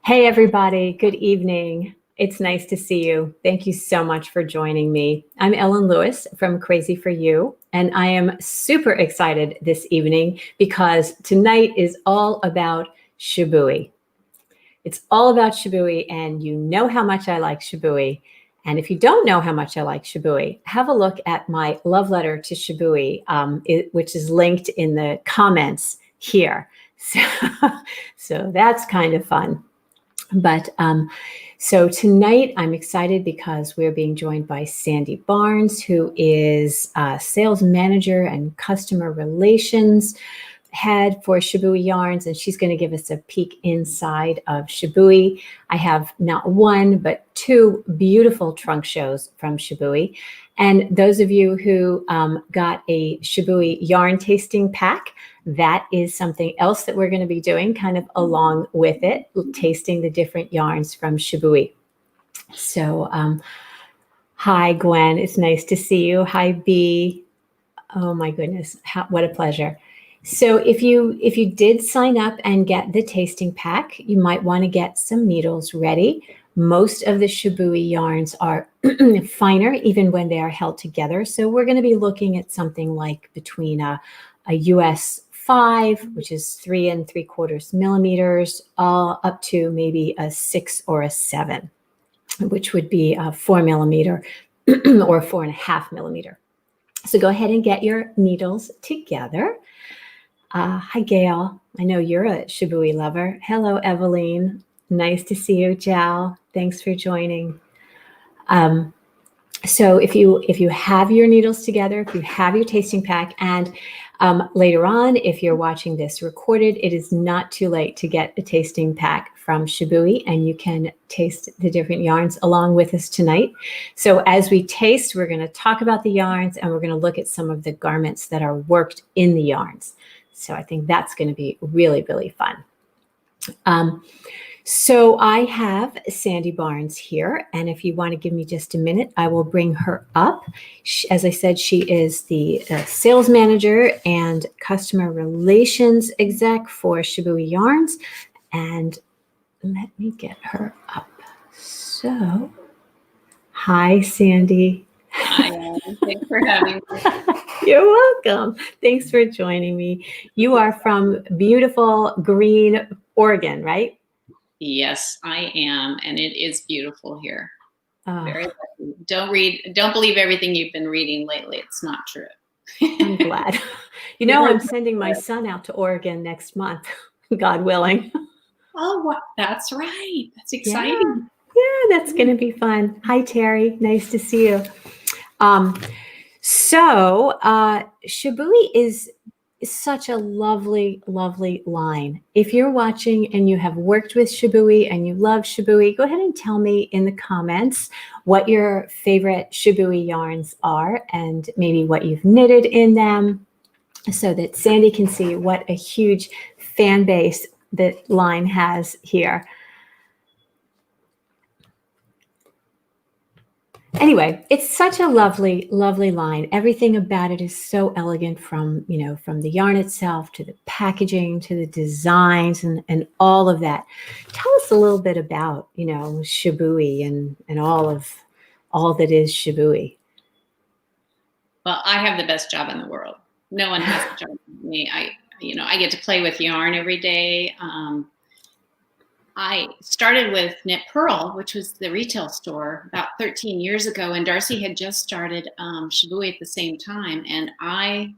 Hey, everybody. Good evening. It's nice to see you. Thank you so much for joining me. I'm Ellen Lewis from Crazy for You, and I am super excited this evening because tonight is all about Shibui. It's all about Shibui, and you know how much I like Shibui. And if you don't know how much I like Shibui, have a look at my love letter to Shibui, which is linked in the comments here. So that's kind of fun. But so tonight I'm excited because we're being joined by Sandy Barnes, who is a sales manager and customer relations head for Shibui Yarns, and she's going to give us a peek inside of Shibui. I have not one, but two beautiful trunk shows from Shibui. And those of you who got a Shibui yarn tasting pack, that is something else that we're going to be doing kind of along with it, tasting the different yarns from Shibui. So hi, Gwen. It's nice to see you. Hi, B. Oh, my goodness. What a pleasure. So if you did sign up and get the tasting pack, you might want to get some needles ready. Most of the Shibui yarns are finer even when they are held together. So we're going to be looking at something like between a US 5, which is 3 3/4 millimeters, up to maybe a 6 or a 7, which would be a 4 millimeter or 4.5 millimeter. So go ahead and get your needles together. Hi, Gail. I know you're a Shibui lover. Hello, Eveline. Nice to see you, Jal. Thanks for joining. So if you have your needles together, if you have your tasting pack, and later on, if you're watching this recorded, it is not too late to get a tasting pack from Shibui, and you can taste the different yarns along with us tonight. So as we taste, we're going to talk about the yarns, and we're going to look at some of the garments that are worked in the yarns. So I think that's going to be really, really fun. So I have Sandy Barnes here, and if you want to give me just a minute, I will bring her up. As I said, she is the sales manager and customer relations exec for Shibui Yarns, and let me get her up. So, hi, Sandy. Hi, Ellen. Thanks for having me. You're welcome. Thanks for joining me. You are from beautiful Green, Oregon, right? Yes, I am, and it is beautiful here. Very Oh, lucky. Don't believe everything you've been reading lately. It's not true. I'm glad. You know, I'm sending my son out to Oregon next month, God willing. Oh, that's right. That's exciting. Yeah, that's going to be fun. Hi, Terry. Nice to see you. Shibui is such a lovely, lovely line. If you're watching and you have worked with Shibui and you love Shibui, go ahead and tell me in the comments what your favorite Shibui yarns are and maybe what you've knitted in them so that Sandy can see what a huge fan base that line has here. Anyway, it's such a lovely, lovely line. Everything about it is so elegant from the yarn itself to the packaging to the designs and all of that. Tell us a little bit about, Shibui and all that is Shibui. Well, I have the best job in the world. No one has a job like me. I get to play with yarn every day. I started with Knit Pearl, which was the retail store, about 13 years ago, and Darcy had just started Shibui at the same time. And it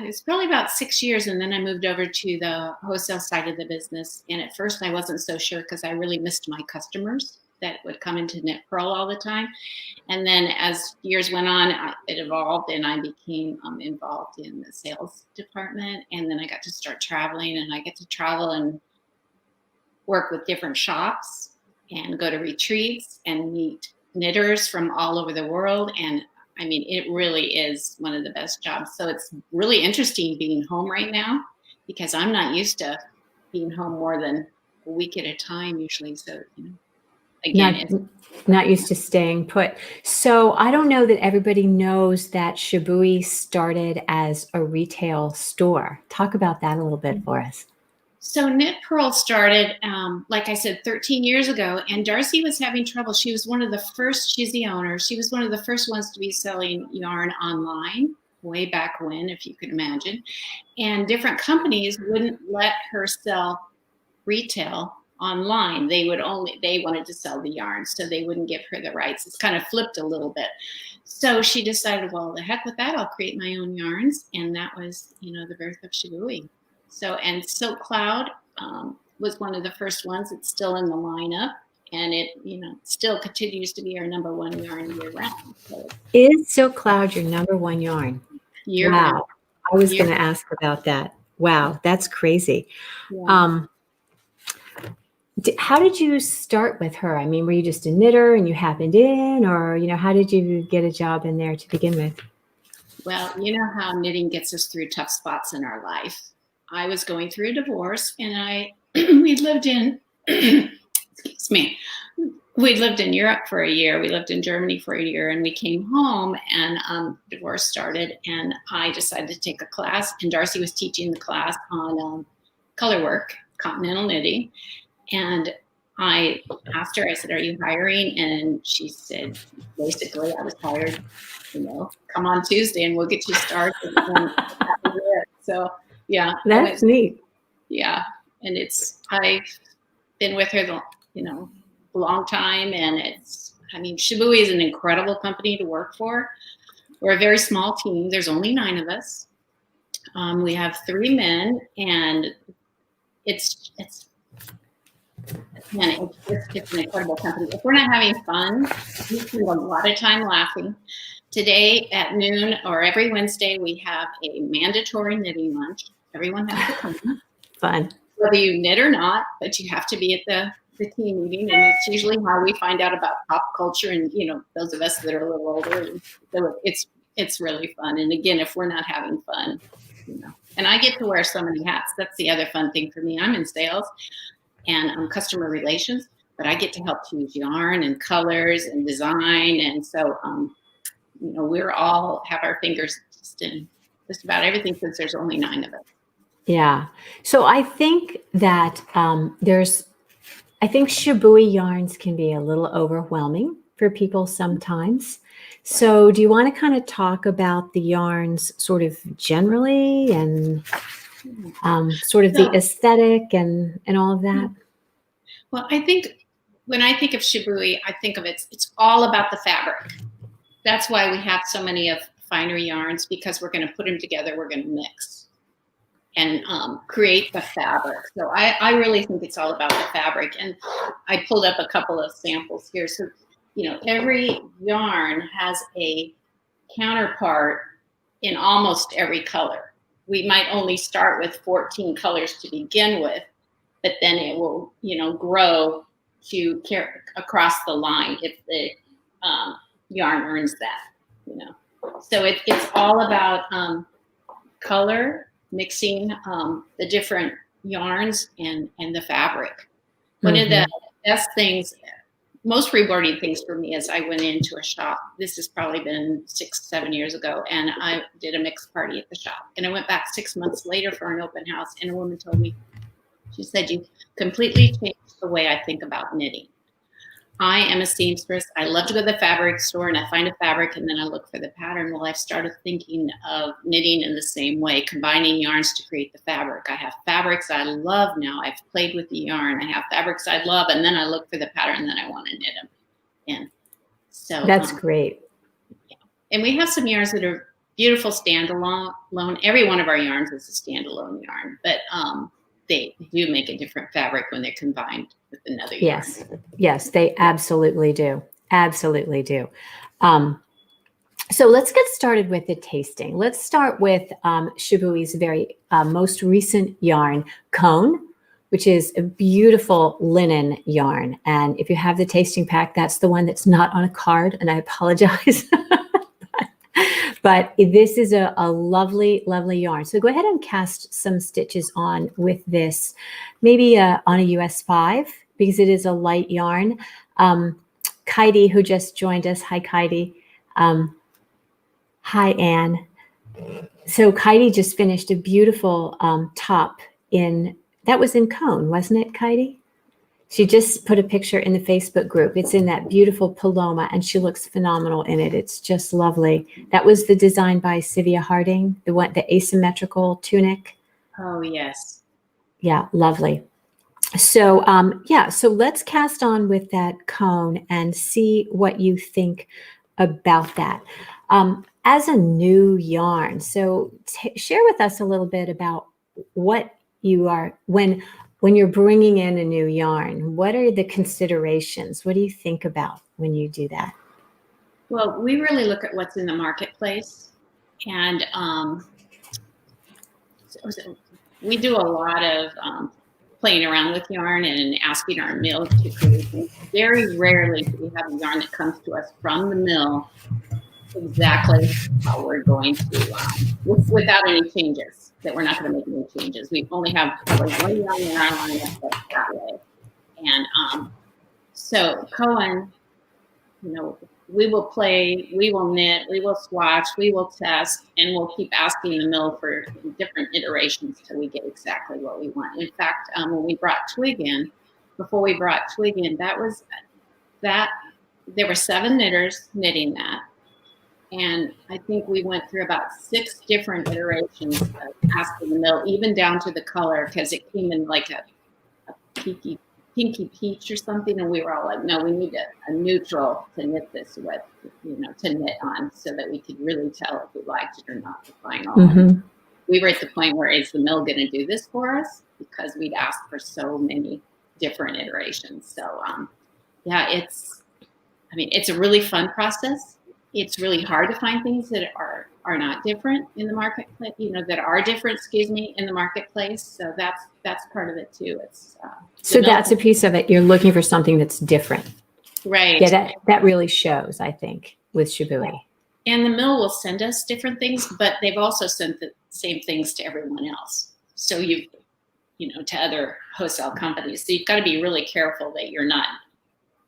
was probably about 6 years, and then I moved over to the wholesale side of the business. And at first, I wasn't so sure because I really missed my customers that would come into Knit Pearl all the time. And then as years went on, it evolved, and I became involved in the sales department. And then I got to start traveling, and I get to travel and work with different shops and go to retreats and meet knitters from all over the world. And I mean, it really is one of the best jobs. So it's really interesting being home right now because I'm not used to being home more than a week at a time usually. So, again, not used to staying put. So I don't know that everybody knows that Shibui started as a retail store. Talk about that a little bit for us. So Knit Pearl started, like I said, 13 years ago, and Darcy was having trouble. She was one of the first, she's the owner, she was one of the first ones to be selling yarn online way back when, if you can imagine. And different companies wouldn't let her sell retail online. They wanted to sell the yarn, so they wouldn't give her the rights. It's kind of flipped a little bit. So she decided, well, the heck with that, I'll create my own yarns. And that was, the birth of Shibui. So, and Silk Cloud was one of the first ones. It's still in the lineup, and it, still continues to be our #1 yarn year round. So, is Silk Cloud your #1 yarn? Wow. I was going to ask about that. Wow. That's crazy. Yeah. How did you start with her? I mean, were you just a knitter and you happened in, or, how did you get a job in there to begin with? Well, you know how knitting gets us through tough spots in our life. I was going through a divorce, and we lived in, excuse me, we lived in Europe for a year. We lived in Germany for a year, and we came home, and divorce started, and I decided to take a class, and Darcy was teaching the class on color work, continental knitting. And I asked her, I said, are you hiring? And she said, basically, I was hired, come on Tuesday and we'll get you started. So, yeah. That's neat. Yeah. And I've been with her, a long time. And Shibui is an incredible company to work for. We're a very small team. There's only 9 of us. We have 3 men, and it's an incredible company. If we're not having fun, we spend a lot of time laughing. Today at noon, or every Wednesday, we have a mandatory knitting lunch. Everyone has to come. Fun. Whether you knit or not, but you have to be at the team meeting, and it's usually how we find out about pop culture, and those of us that are a little older. So it's really fun. And again, if we're not having fun, and I get to wear so many hats. That's the other fun thing for me. I'm in sales and customer relations, but I get to help choose yarn and colors and design. And so, we're all have our fingers just in just about everything, since there's only 9 of us. Yeah. So I think that I think Shibui yarns can be a little overwhelming for people sometimes. So do you want to kind of talk about the yarns sort of generally, and sort of the aesthetic and all of that? Well, I think when I think of Shibui, I think of it's all about the fabric. That's why we have so many of finer yarns, because we're going to put them together, we're going to mix and create the fabric. So I really think it's all about the fabric. And I pulled up a couple of samples here. So, every yarn has a counterpart in almost every color. We might only start with 14 colors to begin with, but then it will, grow to across the line if the yarn earns that, So it's all about color, mixing the different yarns and the fabric. One of the best things, most rewarding things for me, is I went into a shop. This has probably been 6-7 years ago, and I did a mixed party at the shop. And I went back 6 months later for an open house, and a woman told me, she said, you completely changed the way I think about knitting. I am a seamstress. I love to go to the fabric store and I find a fabric and then I look for the pattern. Well, I've started thinking of knitting in the same way, combining yarns to create the fabric. I have fabrics I love now. I've played with the yarn. I have fabrics I love, and then I look for the pattern and then I want to knit them in. So that's great. Yeah. And we have some yarns that are beautiful standalone. Every one of our yarns is a standalone yarn, but they do make a different fabric when they're combined with another yarn. Yes, they absolutely do. Absolutely do. So let's get started with the tasting. Let's start with Shibui's very most recent yarn, Cone, which is a beautiful linen yarn. And if you have the tasting pack, that's the one that's not on a card, and I apologize. But this is a lovely, lovely yarn. So go ahead and cast some stitches on with this, maybe on a US 5, because it is a light yarn. Kaidi, who just joined us. Hi, Kaidi. Hi, Anne. So Kaidi just finished a beautiful top in that was in Cone, wasn't it, Katie? She just put a picture in the Facebook group. It's in that beautiful Paloma, and she looks phenomenal in it. It's just lovely. That was the design by Sylvia Harding, the asymmetrical tunic. Oh, yes. Yeah, lovely. So, so let's cast on with that cone and see what you think about that. As a new yarn, so share with us a little bit about what you are, when you're bringing in a new yarn, what are the considerations? What do you think about when you do that? Well, we really look at what's in the marketplace, and we do a lot of playing around with yarn and asking our mill to create things. Very rarely do we have a yarn that comes to us from the mill exactly how we're going to, without any changes, that we're not going to make any changes. We only have probably one yarn in our lineup that's that way. And so Cohen, we will play, we will knit, we will swatch, we will test, and we'll keep asking the mill for different iterations till we get exactly what we want. In fact, when we brought Twig in, before we brought Twig in, there were 7 knitters knitting that. And I think we went through about 6 different iterations of asking the mill, even down to the color, because it came in like a pinky peach or something, and we were all like, no, we need a neutral to knit this with, to knit on, so that we could really tell if we liked it or not. We were at the point where, is the mill going to do this for us? Because we'd asked for so many different iterations. So it's a really fun process. It's really hard to find things that are not different in the marketplace, that are different, in the marketplace. So that's part of it too. It's so that's a piece of it. You're looking for something that's different. Right. Yeah, that really shows, I think, with Shibui. And the mill will send us different things, but they've also sent the same things to everyone else. So to other wholesale companies. So you've got to be really careful that you're not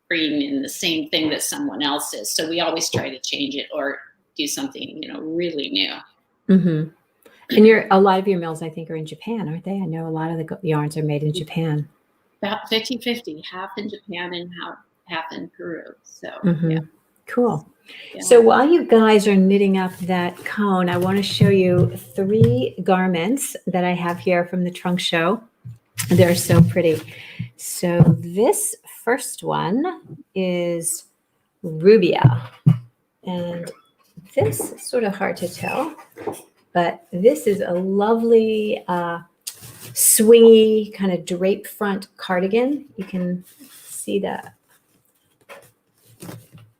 bringing in the same thing that someone else is. So we always try to change it or do something, really new. Mm-hmm. And a lot of your mills, I think, are in Japan, aren't they? I know a lot of the yarns are made in Japan. About 50-50, half in Japan and half in Peru. So, yeah. Cool. Yeah. So while you guys are knitting up that cone, I want to show you 3 garments that I have here from the trunk show. They're so pretty. So this first one is Rubia. And this is sort of hard to tell, but this is a lovely swingy kind of drape front cardigan. You can see that.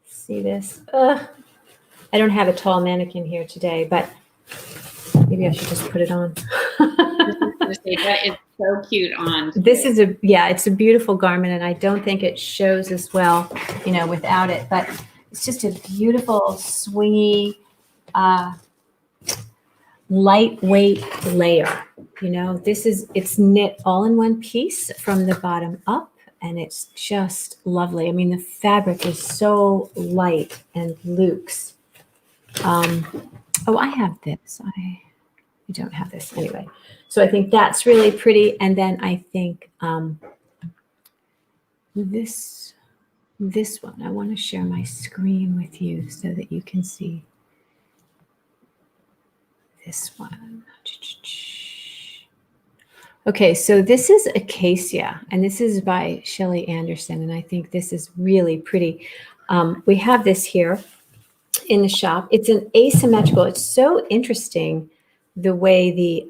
See this? I don't have a tall mannequin here today, but maybe I should just put it on. That is so cute on. This is it's a beautiful garment, and I don't think it shows as well, without it, but it's just a beautiful swingy, lightweight layer. It's knit all in one piece from the bottom up, and it's just lovely. I mean, the fabric is so light and loose. I have this. I don't have this anyway. So I think that's really pretty. And then I think this one, I want to share my screen with you so that you can see this one. Okay, so this is Acacia, and this is by Shelley Anderson, and I think this is really pretty. We have this here in the shop. It's an asymmetrical. It's so interesting the way the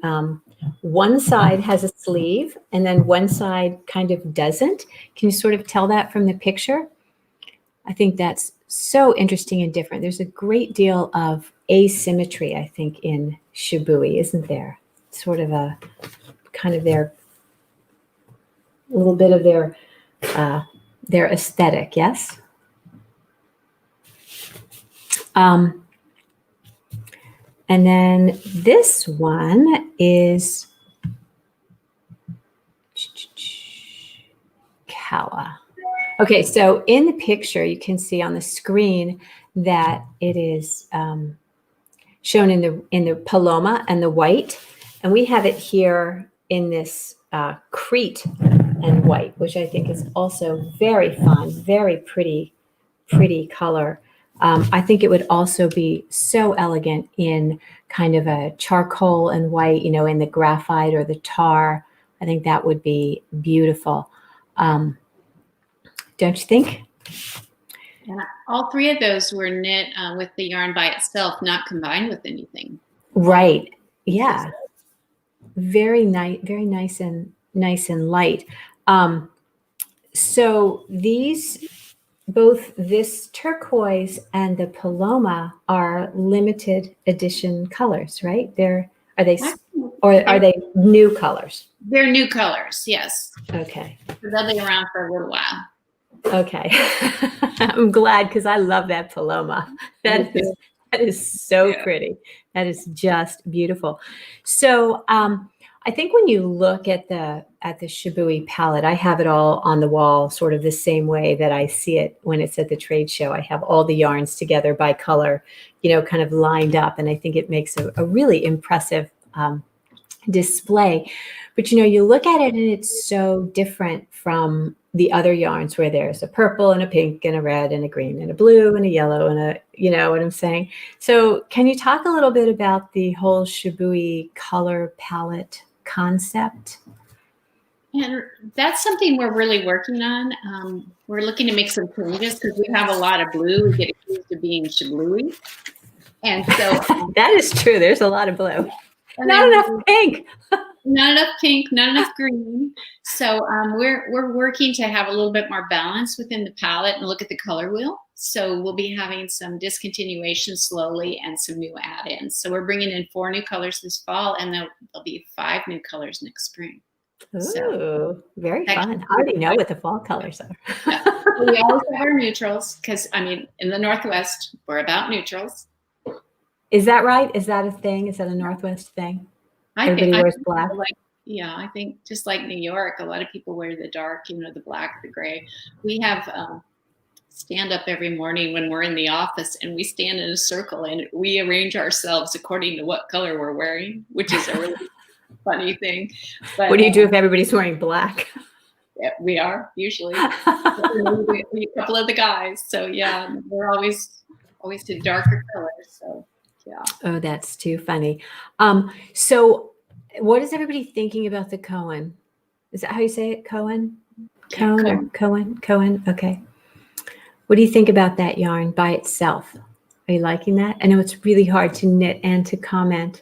one side has a sleeve and then one side kind of doesn't. Can you sort of tell that from the picture? I think that's so interesting and different. There's a great deal of asymmetry, I think, in Shibui, isn't there? Sort of a kind of a little bit of their aesthetic, yes? And then this one is Kawa. Okay, so in the picture, you can see on the screen that it is shown in the Paloma and the white, and we have it here in this crete and white, which I think is also very fun, very pretty color. I think it would also be so elegant in kind of a charcoal and white, in the graphite or the tar. I think that would be beautiful. Don't you think? And all three of those were knit with the yarn by itself, not combined with anything. Right. Yeah. Very nice and light. So both this turquoise and the Paloma are limited edition colors, right? Are they new colors? They're new colors, yes. Okay. So they'll be around for a little while. Okay. I'm glad, because I love that Paloma. That is so pretty. That is just beautiful. So I think when you look at the Shibui palette, I have it all on the wall sort of the same way that I see it when it's at the trade show. I have all the yarns together by color, kind of lined up. And I think it makes a really impressive display. But, you look at it and it's so different from the other yarns where there's a purple and a pink and a red and a green and a blue and a yellow and you know what I'm saying? So can you talk a little bit about the whole Shibui color palette concept? And that's something we're really working on. We're looking to make some changes because we have a lot of blue. We get accused of being Shibui. And so that is true. There's a lot of blue. Not enough pink. Not enough pink, not enough green. So we're working to have a little bit more balance within the palette and look at the color wheel. So we'll be having some discontinuation slowly and some new add-ins. So we're bringing in 4 new colors this fall, and there'll be 5 new colors next spring. Ooh, so, very fun. I already know what the fall colors are. Yeah. We always have our neutrals because, in the Northwest, we're about neutrals. Is that right? Is that a thing? Is that a Northwest thing? Everybody wears black. I think just like New York, a lot of people wear the dark, the black, the gray. We have stand up every morning when we're in the office, and we stand in a circle and we arrange ourselves according to what color we're wearing, which is a really funny thing. But what do you do if everybody's wearing black? Yeah, we are usually a couple of the guys. So yeah, we're always to darker colors. So. Yeah. Oh, that's too funny. So what is everybody thinking about the Cohen? Is that how you say it? Cohen? Cone or Cohen? Cohen. Okay. What do you think about that yarn by itself? Are you liking that? I know it's really hard to knit and to comment,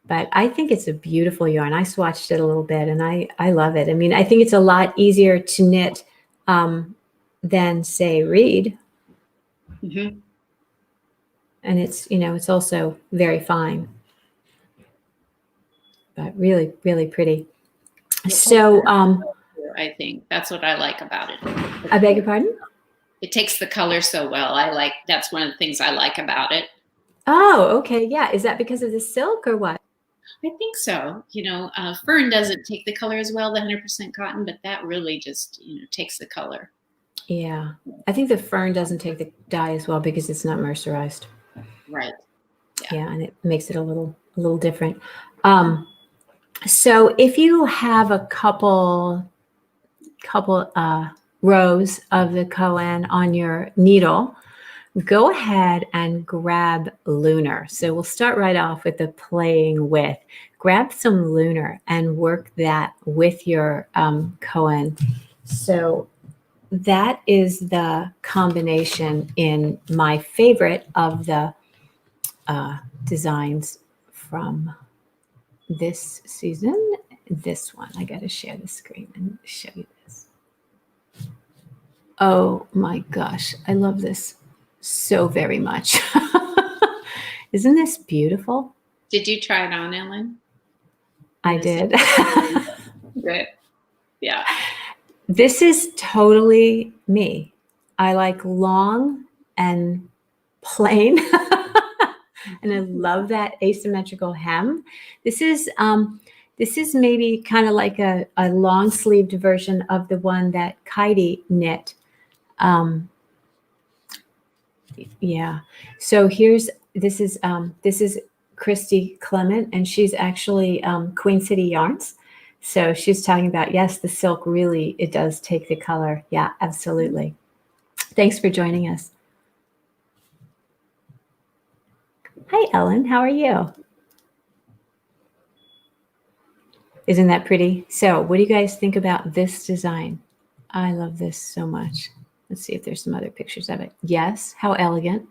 but I think it's a beautiful yarn. I swatched it a little bit and I love it. I think it's a lot easier to knit than, say, reed. Mm-hmm. And it's also very fine, but really, really pretty. So I think that's what I like about it. I beg your pardon? It takes the color so well. That's one of the things I like about it. Oh, okay. Yeah. Is that because of the silk or what? I think so. Fern doesn't take the color as well, the 100% cotton, but that really just, takes the color. Yeah. I think the fern doesn't take the dye as well because it's not mercerized. Right. Yeah, and it makes it a little different. So if you have a couple rows of the Cohen on your needle, go ahead and grab lunar. So we'll start right off with the playing with. Grab some lunar and work that with your Cohen. So that is the combination in my favorite of the designs from this season. This one, I got to share the screen and show you this. Oh my gosh, I love this so very much. Isn't this beautiful? Did you try it on, Ellen? I did. Good. Yeah. This is totally me. I like long and plain. And I love that asymmetrical hem. This is maybe kind of like a long sleeved version of the one that Kaidi knit. Yeah. So this is Christy Clement, and she's actually Queen City Yarns. So she's talking about, yes, the silk really, it does take the color. Yeah, absolutely. Thanks for joining us. Hi, Ellen. How are you? Isn't that pretty? So what do you guys think about this design? I love this so much. Let's see if there's some other pictures of it. Yes, how elegant.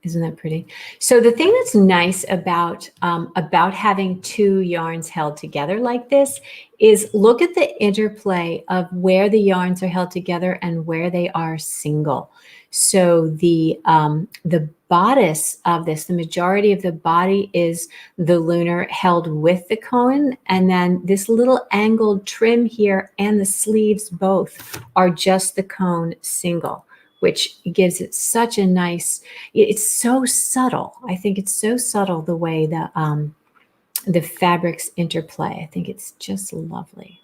Isn't that pretty? So the thing that's nice about having two yarns held together like this is look at the interplay of where the yarns are held together and where they are single. So the bodice of this, the majority of the body is the lunar held with the cone, and then this little angled trim here and the sleeves both are just the cone single, which gives it such a nice, it's so subtle. I think it's so subtle the way the fabrics interplay. I think it's just lovely.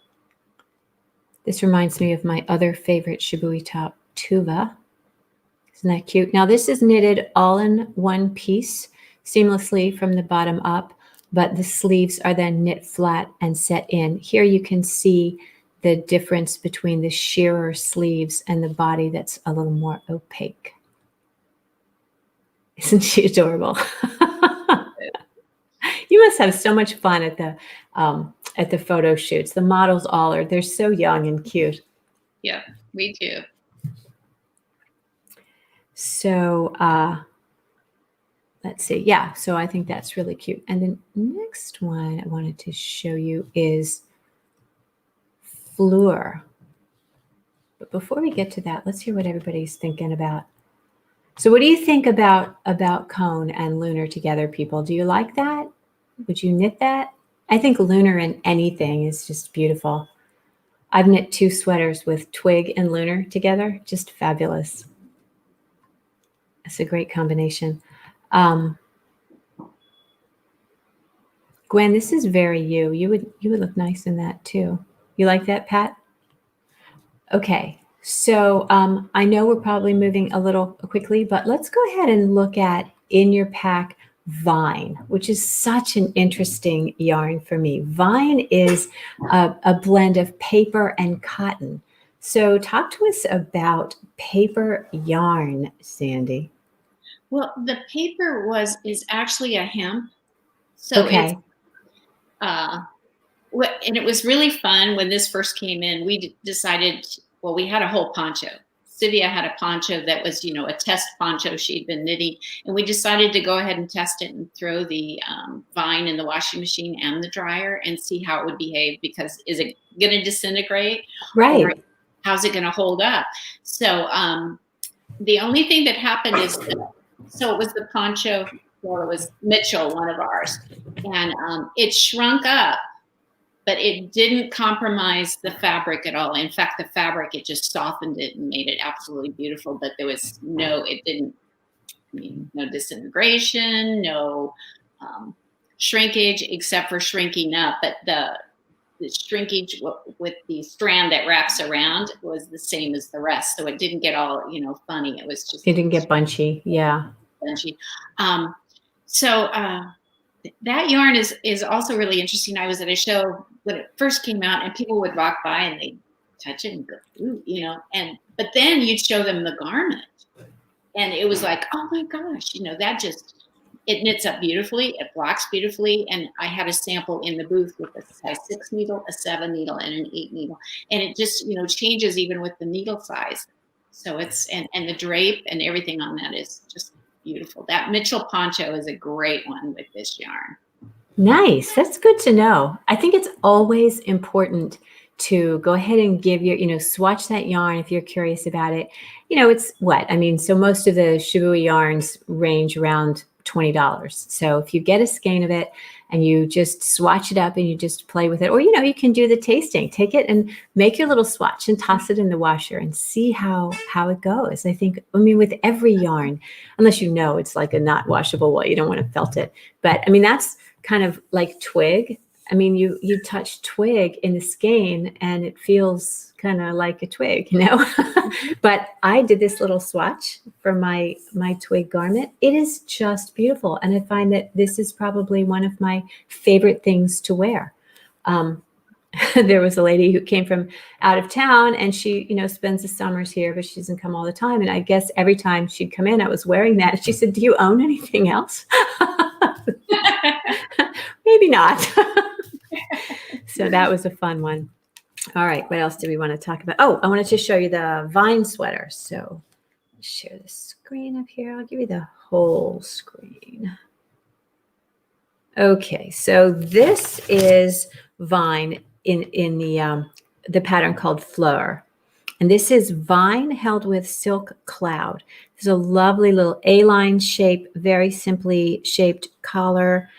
This reminds me of my other favorite Shibui top, Tuva. Isn't that cute? Now this is knitted all in one piece, seamlessly from the bottom up, but the sleeves are then knit flat and set in. Here you can see the difference between the shearer sleeves and the body that's a little more opaque. Isn't she adorable? You must have so much fun at the photo shoots. The models all are, they're so young and cute. Yeah, we do. So let's see. Yeah, so I think that's really cute. And the next one I wanted to show you is Fleur. But before we get to that, let's hear what everybody's thinking about. So what do you think about cone and lunar together, people? Do you like that? Would you knit that? I think lunar in anything is just beautiful. I've knit 2 sweaters with twig and lunar together. Just fabulous. It's a great combination. Gwen, this is very you. You would look nice in that too. You like that, Pat? Okay, so I know we're probably moving a little quickly, but let's go ahead and look at In Your Pack Vine, which is such an interesting yarn for me. Vine is a blend of paper and cotton. So talk to us about paper yarn, Sandy. Well, the paper is actually a hemp. So okay. And it was really fun when this first came in. We decided, well, we had a whole poncho. Sylvia had a poncho that was, a test poncho she'd been knitting. And we decided to go ahead and test it and throw the vine in the washing machine and the dryer and see how it would behave, because is it going to disintegrate? Right. Or how's it going to hold up? So the only thing that happened is, so it was the poncho, or it was Mitchell, one of ours. And it shrunk up, but it didn't compromise the fabric at all. In fact, the fabric, it just softened it and made it absolutely beautiful. But there was no disintegration, no shrinkage, except for shrinking up. But the shrinkage with the strand that wraps around was the same as the rest. So it didn't get all, funny. It was just. It didn't get bunchy. Yeah. Bunchy. So that yarn is also really interesting. I was at a show when it first came out, and people would walk by and they'd touch it and go, ooh, but then you'd show them the garment, and it was like, oh my gosh, it knits up beautifully, it blocks beautifully. And I had a sample in the booth with a size 6 needle, a 7 needle, and an 8 needle, and it just changes even with the needle size. So it's and the drape and everything on that is just beautiful. That Mitchell poncho is a great one with this yarn. Nice. That's good to know. I think it's always important to go ahead and give your, swatch that yarn if you're curious about it. It's what? So most of the Shibui yarns range around $20. So if you get a skein of it and you just swatch it up and you just play with it, or, you can do the tasting, take it and make your little swatch and toss it in the washer and see how it goes. I think, with every yarn, unless it's like a not washable wool, you don't want to felt it. But that's kind of like twig. I mean, you touch twig in the skein and it feels kind of like a twig, you know. But I did this little swatch for my twig garment. It is just beautiful, and I find that this is probably one of my favorite things to wear. There was a lady who came from out of town, and she, spends the summers here, but she doesn't come all the time. And I guess every time she'd come in, I was wearing that. She said, "Do you own anything else?" Maybe not. So that was a fun one. All right, what else do we want to talk about? Oh, I wanted to show you the vine sweater. So share the screen up here. I'll give you the whole screen. Okay, so this is vine in the pattern called Fleur. And this is vine held with silk cloud. There's a lovely little A-line shape, very simply shaped collar,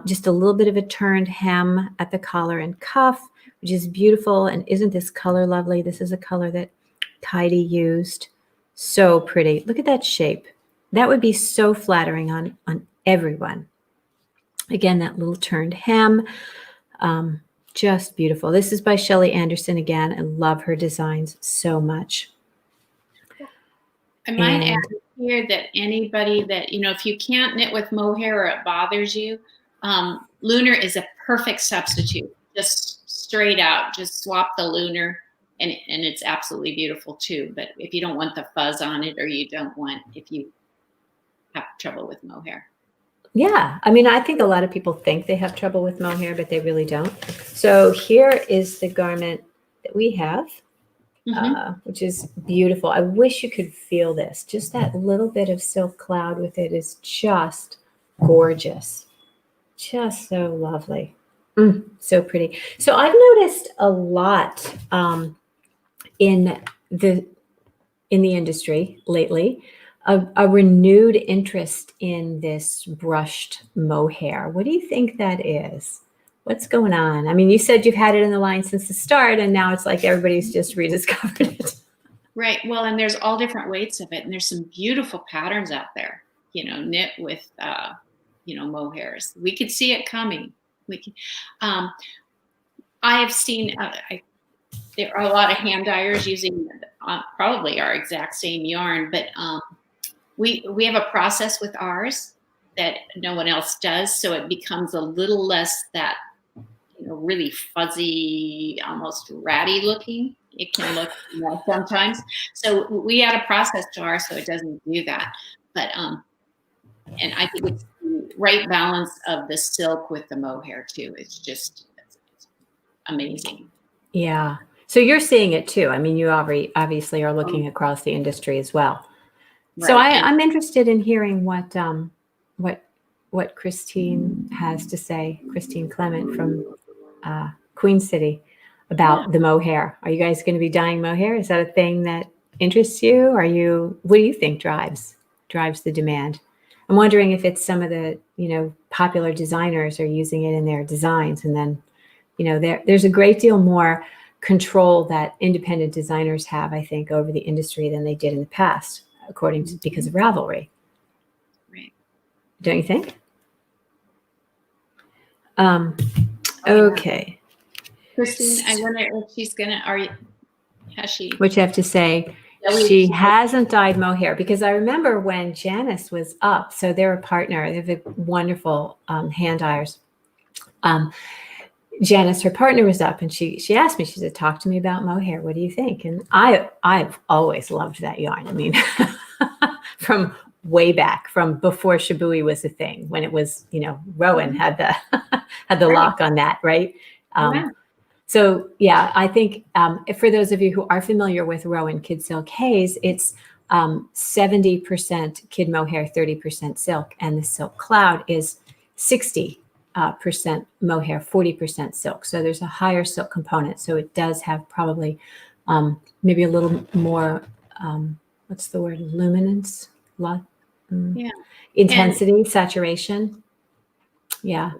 just a little bit of a turned hem at the collar and cuff, which is beautiful. And isn't this color lovely? This is a color that Heidi used. So pretty. Look at that shape. That would be so flattering on everyone. Again, that little turned hem. Just beautiful. This is by Shelly Anderson again. I love her designs so much. I might add here that anybody that, if you can't knit with mohair or it bothers you, lunar is a perfect substitute. Just straight out, just swap the lunar and it's absolutely beautiful too. But if you don't want the fuzz on it, or if you have trouble with mohair. Yeah, I mean, I think a lot of people think they have trouble with mohair, but they really don't. So here is the garment that we have, which is beautiful. I wish you could feel this. Just that little bit of silk cloud with it is just gorgeous. Just so lovely. So pretty. So I've noticed a lot in the industry lately. A renewed interest in this brushed mohair. What do you think that is? What's going on? I mean, you said you've had it in the line since the start, and now it's like everybody's just rediscovered it. Right. Well, and there's all different weights of it, and there's some beautiful patterns out there, knit with, mohairs. We could see it coming. I have seen, there are a lot of hand dyers using probably our exact same yarn, but we have a process with ours that no one else does, so it becomes a little less that really fuzzy, almost ratty looking. It can look sometimes. So we add a process to ours so it doesn't do that. But and I think it's the right balance of the silk with the mohair too. It's amazing. Yeah. So you're seeing it too. I mean, you obviously are looking across the industry as well. Right. So I'm interested in hearing what Christine has to say, Christine Clement from Queen City, about the mohair. Are you guys going to be dyeing mohair? Is that a thing that interests you? What do you think drives the demand? I'm wondering if it's some of the, popular designers are using it in their designs. And then, there's a great deal more control that independent designers have, I think, over the industry than they did in the past, because of Ravelry. Right. Don't you think? Okay. Christine, I wonder if she's has she? What you have to say? She hasn't dyed mohair, because I remember when Janice was up. So they're a partner. They have wonderful hand dyers. Janice, her partner, was up, and she asked me. She said, "Talk to me about mohair. What do you think?" And I've always loved that yarn. I mean, from way back, from before Shibui was a thing, when it was, Rowan had the lock on that, right? So yeah, I think for those of you who are familiar with Rowan Kid Silk Haze, it's 70% kid mohair, 30% silk, and the silk cloud is 60% mohair, 40% silk. So there's a higher silk component. So it does have probably maybe a little more, what's the word? Luminance? Intensity, saturation. Yeah.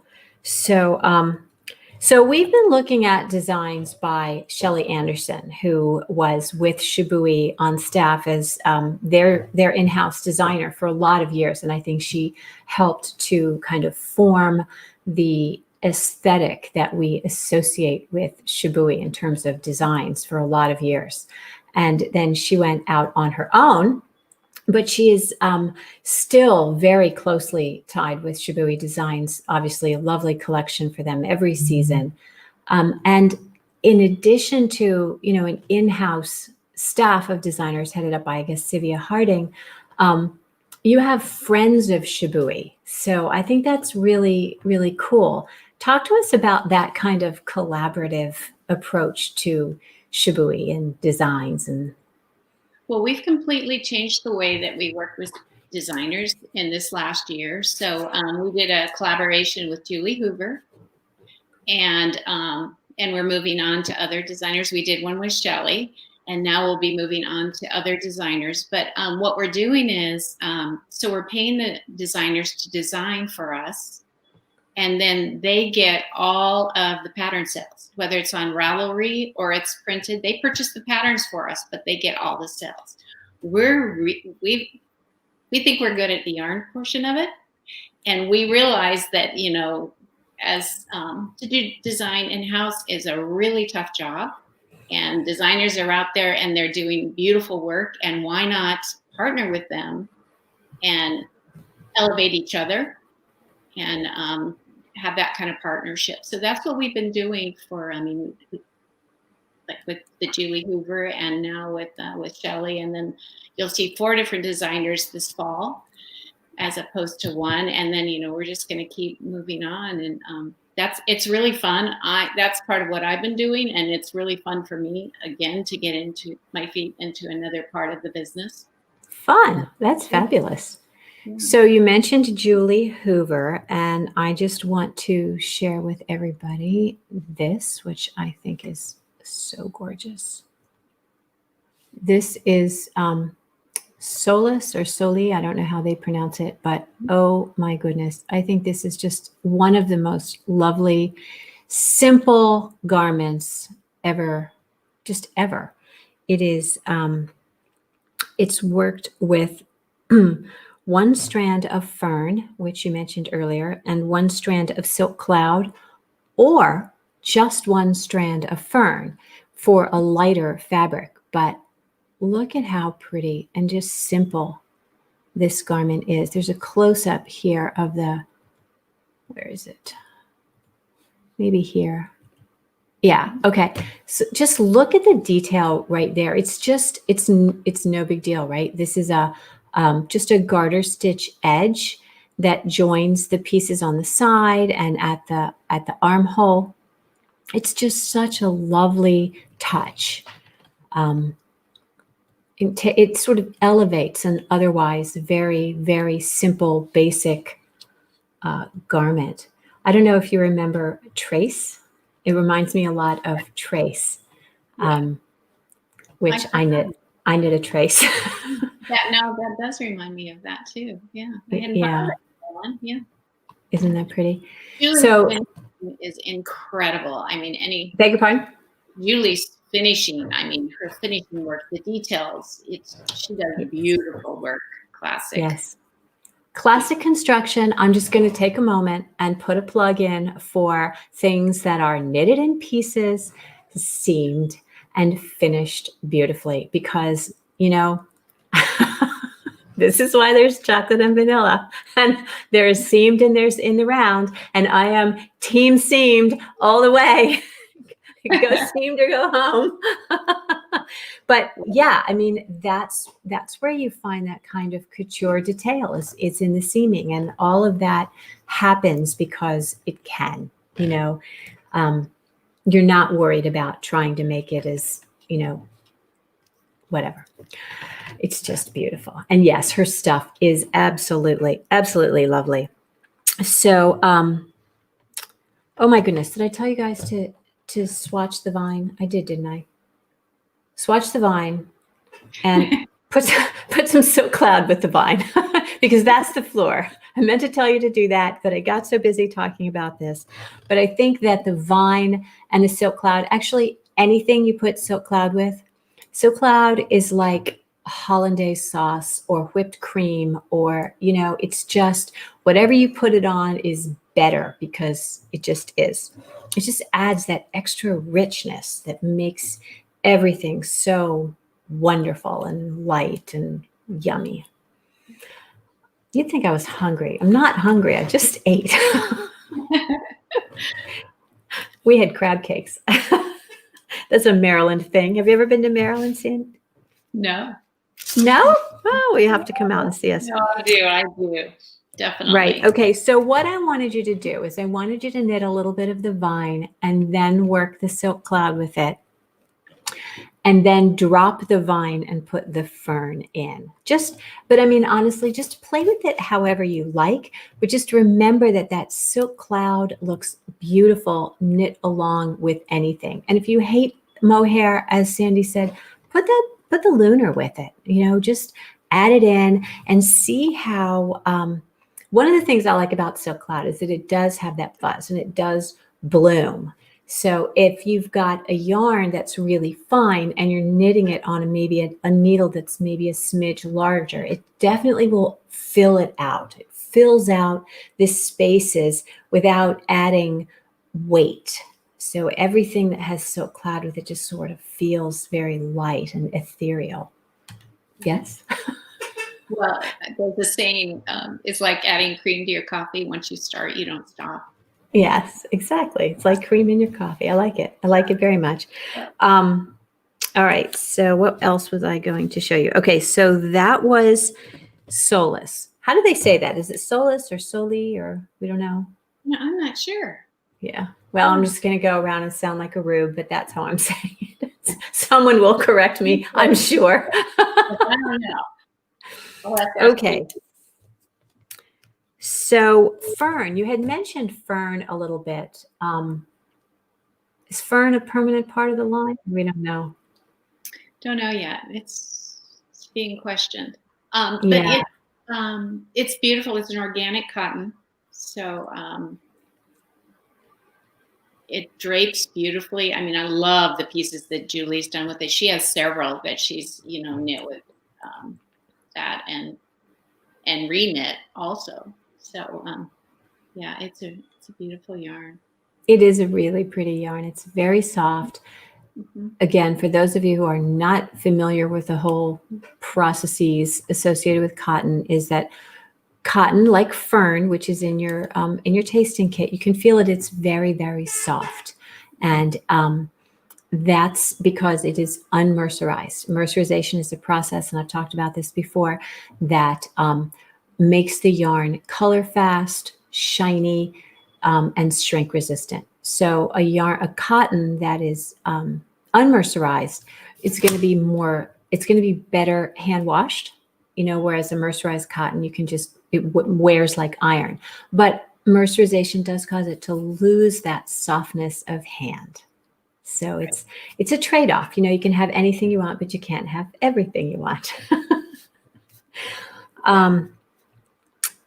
So we've been looking at designs by Shelly Anderson, who was with Shibui on staff as their in-house designer for a lot of years. And I think she helped to kind of form the aesthetic that we associate with Shibui in terms of designs for a lot of years. And then she went out on her own, but she is still very closely tied with Shibui Designs. Obviously, a lovely collection for them every season. And in addition to, an in-house staff of designers headed up by, I guess, Sivia Harding, you have friends of Shibui. So I think that's really, really cool. Talk to us about that kind of collaborative approach to Shibui and designs. Well, we've completely changed the way that we work with designers in this last year. So we did a collaboration with Julie Hoover, and we're moving on to other designers. We did one with Shelley, and now we'll be moving on to other designers. But what we're doing is, so we're paying the designers to design for us, and then they get all of the pattern sales, whether it's on Ravelry or it's printed. They purchase the patterns for us, but they get all the sales. We think we're good at the yarn portion of it, and we realize that as to do design in-house is a really tough job, and designers are out there and they're doing beautiful work, and why not partner with them and elevate each other and have that kind of partnership. So that's what we've been doing for, like with the Julie Hoover, and now with Shelley, and then you'll see 4 different designers this fall as opposed to 1, and then we're just going to keep moving on, and it's really fun. That's part of what I've been doing, and it's really fun for me again to get into my feet into another part of the business. Fun. That's fabulous. Yeah. So you mentioned Julie Hoover, and I just want to share with everybody this, which I think is so gorgeous. This is Solus or Soli, I don't know how they pronounce it, but oh my goodness, I think this is just one of the most lovely, simple garments ever, just ever. It is, it's worked with 1 strand of fern, which you mentioned earlier, and 1 strand of silk cloud, or just 1 strand of fern for a lighter fabric. But look at how pretty and just simple this garment is. There's a close-up here of where is it? Maybe here. Yeah, okay. So just look at the detail right there. It's no big deal, right? This is just a garter stitch edge that joins the pieces on the side and at the armhole. It's just such a lovely touch. It sort of elevates an otherwise very, very simple, basic garment. I don't know if you remember Trace. It reminds me a lot of Trace, which I knit a Trace. That does remind me of that too. Yeah. Yeah. Yeah. Isn't that pretty? Julie is incredible. Beg your pardon? Julie's finishing. Her finishing work, the details. She does beautiful work. Classic. Yes. Classic construction. I'm just going to take a moment and put a plug in for things that are knitted in pieces, seamed, and finished beautifully, because, this is why there's chocolate and vanilla, and there is seamed and there's in the round, and I am team seamed all the way. Go seamed or go home. But yeah, that's where you find that kind of couture detail. It's in the seaming, and all of that happens because it can. You're not worried about trying to make it as whatever. It's just beautiful. And yes, her stuff is absolutely, absolutely lovely. So, oh my goodness, did I tell you guys to swatch the vine? I did, didn't I? Swatch the vine and put some silk cloud with the vine because that's the floor. I meant to tell you to do that, but I got so busy talking about this. But I think that the vine and the silk cloud, actually anything you put silk cloud with, silk cloud is like hollandaise sauce or whipped cream, or it's just whatever you put it on is better because it just is. It just adds that extra richness that makes everything so wonderful and light and yummy. You'd think I was hungry. I'm not hungry. I just ate. We had crab cakes. That's a Maryland thing. Have you ever been to Maryland, Sandy? No. No? Oh, well, you have to come out and see us. No, I do. Definitely. Right. Okay. So what I wanted you to do is I wanted you to knit a little bit of the vine and then work the silk cloud with it. And then drop the vine and put the fern in. But I mean, honestly, just play with it however you like. But just remember that that silk cloud looks beautiful knit along with anything. And if you hate mohair, as Sandy said, put the lunar with it. Just add it in and see how. One of the things I like about silk cloud is that it does have that fuzz and it does bloom. So if you've got a yarn that's really fine and you're knitting it on maybe a needle that's maybe a smidge larger, it definitely will fill it out. It fills out the spaces without adding weight. So everything that has silk cloud with it just sort of feels very light and ethereal. Yes? Well, there's the saying, it's like adding cream to your coffee. Once you start, you don't stop. Yes, exactly. It's like cream in your coffee. I like it. I like it very much. All right. So what else was I going to show you? Okay. So that was Solus. How do they say that? Is it Solus or Soli or we don't know? No, I'm not sure. Yeah. Well, I'm just going to go around and sound like a rube, but that's how I'm saying it. Someone will correct me, I'm sure. I don't know. Okay. So fern, you had mentioned fern a little bit. Is fern a permanent part of the line? We don't know. Don't know yet. It's being questioned. Yeah. But it's beautiful. It's an organic cotton. So it drapes beautifully. I mean, I love the pieces that Julie's done with it. She has several that she's, knit with that and reknit also. So yeah, it's a beautiful yarn. It is a really pretty yarn. It's very soft. Mm-hmm. Again, for those of you who are not familiar with the whole processes associated with cotton, is that cotton, like fern, which is in your tasting kit, you can feel it. It's very, very soft, and that's because it is unmercerized. Mercerization is a process, and I've talked about this before, that makes the yarn color fast, shiny, and shrink resistant. So a cotton that is unmercerized, it's going to be better hand washed, whereas a mercerized cotton, it wears like iron. But mercerization does cause it to lose that softness of hand. So it's a trade-off. You can have anything you want, but you can't have everything you want.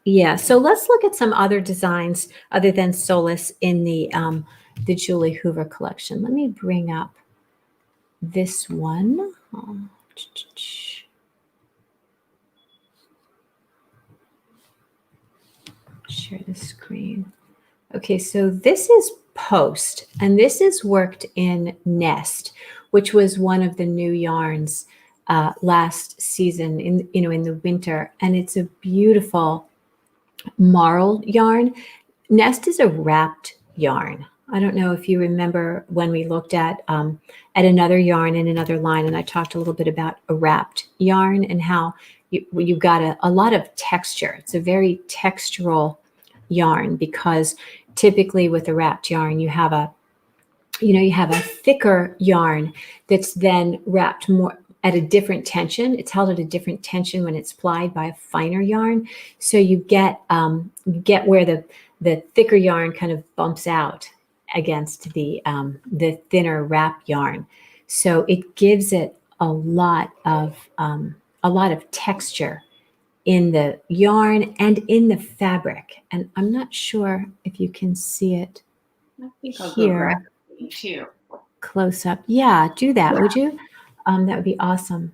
Yeah, so let's look at some other designs other than Solus in the Julie Hoover collection. Let me bring up this one. Share the screen. Okay, so this is Post, and this is worked in Nest, which was one of the new yarns last season in the winter, and it's a beautiful marl yarn. Nest is a wrapped yarn. I don't know if you remember when we looked at another yarn in another line, and I talked a little bit about a wrapped yarn and how you've got a lot of texture. It's a very textural yarn because typically with a wrapped yarn, you have a thicker yarn that's then wrapped more at a different tension. It's held at a different tension when it's plied by a finer yarn. So you get where the thicker yarn kind of bumps out against the thinner wrap yarn. So it gives it a lot of texture in the yarn and in the fabric. And I'm not sure if you can see it I think I'll here. Go too. Close up. Yeah, do that, would you? That would be awesome.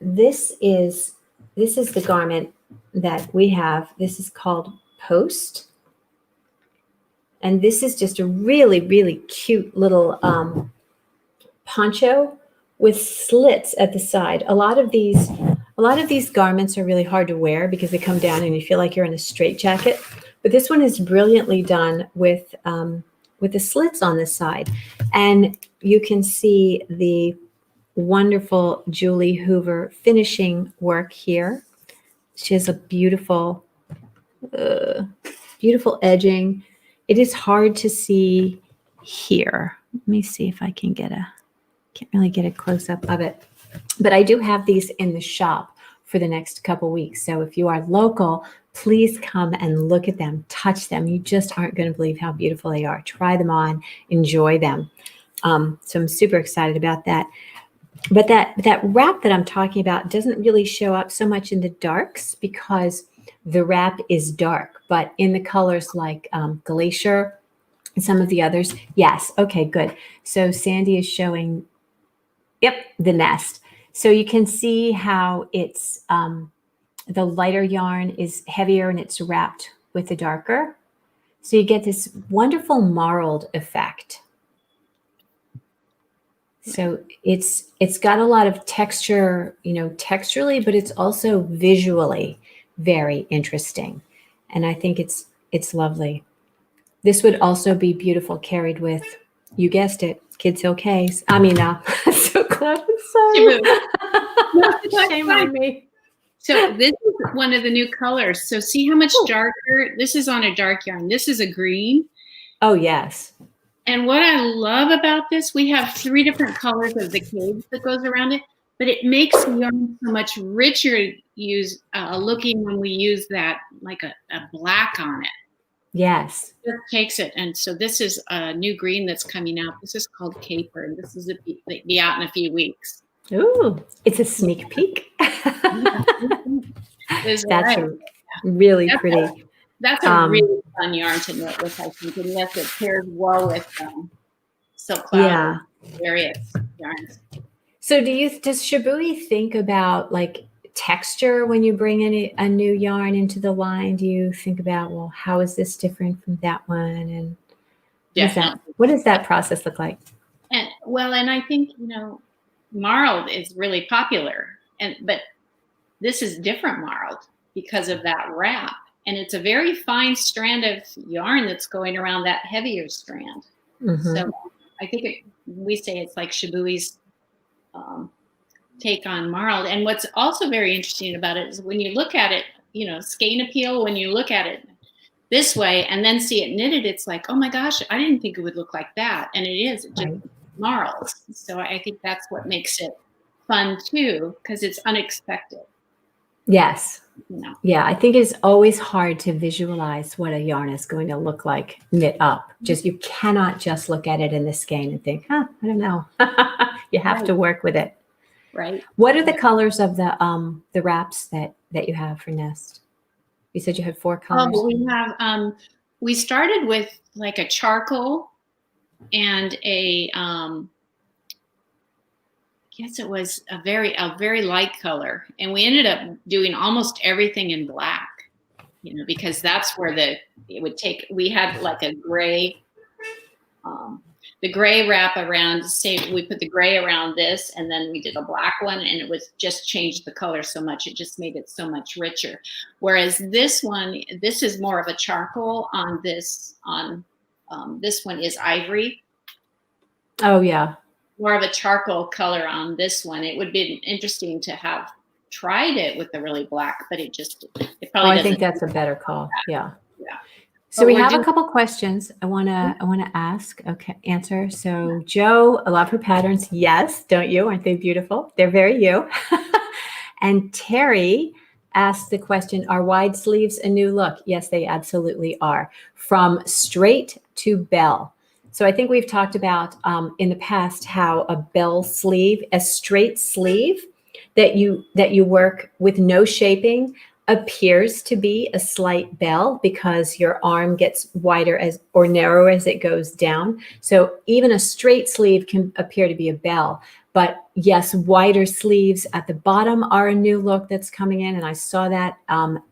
This is the garment that we have. This is called Post. And this is just a really, really cute little poncho with slits at the side. A lot of these garments are really hard to wear because they come down and you feel like you're in a straitjacket. But this one is brilliantly done with the slits on the side. And you can see the wonderful Julie Hoover finishing work here. She has a beautiful, beautiful edging. It is hard to see here. Let me see if I can can't really get a close up of it. But I do have these in the shop for the next couple weeks. So if you are local, please come and look at them, touch them. You just aren't going to believe how beautiful they are. Try them on, enjoy them. So I'm super excited about that. But that wrap that I'm talking about doesn't really show up so much in the darks because the wrap is dark, but in the colors like Glacier and some of the others, yes. Okay, good. So Sandy is showing, yep, the nest. So you can see how it's the lighter yarn is heavier and it's wrapped with the darker. So you get this wonderful marled effect. So it's got a lot of texture, texturally, but it's also visually very interesting. And I think it's lovely. This would also be beautiful carried with, you guessed it, Kids Hill Case. I mean, so close. Sorry. Shame on me. So this is one of the new colors. So see how much darker, this is on a dark yarn. This is a green. Oh, yes. And what I love about this, we have 3 different colors of the cage that goes around it, but it makes the yarn so much richer looking when we use that, like a black on it. Yes. It takes it. And so this is a new green that's coming out. This is called Caper, and this is be out in a few weeks. Ooh, it's a sneak peek. That's right. Really pretty. That's a really fun yarn to knit with, I think. And yes, it pairs well with silk cloud and various yarns. So does Shibui think about like texture when you bring in a new yarn into the line? Do you think about, well, how is this different from that one? And what does that process look like? And I think, marled is really popular, but this is different marled because of that wrap. And it's a very fine strand of yarn that's going around that heavier strand. Mm-hmm. So I think we say it's like Shibui's take on marled. And what's also very interesting about it is when you look at it, skein appeal, when you look at it this way and then see it knitted, it's like, oh my gosh, I didn't think it would look like that. And it is. It just marls. So I think that's what makes it fun too, because it's unexpected. Yes. Yeah, I think it's always hard to visualize what a yarn is going to look like knit up. You cannot just look at it in the skein and think, I don't know. You have to work with it. Right. What are the colors of the wraps that you have for Nest? You said you had 4 colors. We have we started with like a charcoal and a yes, it was a very light color, and we ended up doing almost everything in black, because that's where it would take. We had like a gray, the gray wrap around. Say we put the gray around this, and then we did a black one, and it was just changed the color so much. It just made it so much richer. Whereas this one, this is more of a charcoal on this. This one is ivory. Oh yeah. More of a charcoal color on this one. It would be interesting to have tried it with the really black, but it probably. I think that's a better call. Yeah. So we have a couple questions I want to ask. Okay, answer. So Joe, I love her patterns. Yes, don't you? Aren't they beautiful? They're very you. And Terry asked the question: are wide sleeves a new look? Yes, they absolutely are. From straight to bell. So I think we've talked about in the past how a bell sleeve, a straight sleeve that you work with no shaping, appears to be a slight bell because your arm gets wider as or narrower as it goes down. So even a straight sleeve can appear to be a bell. But yes, wider sleeves at the bottom are a new look that's coming in, and I saw that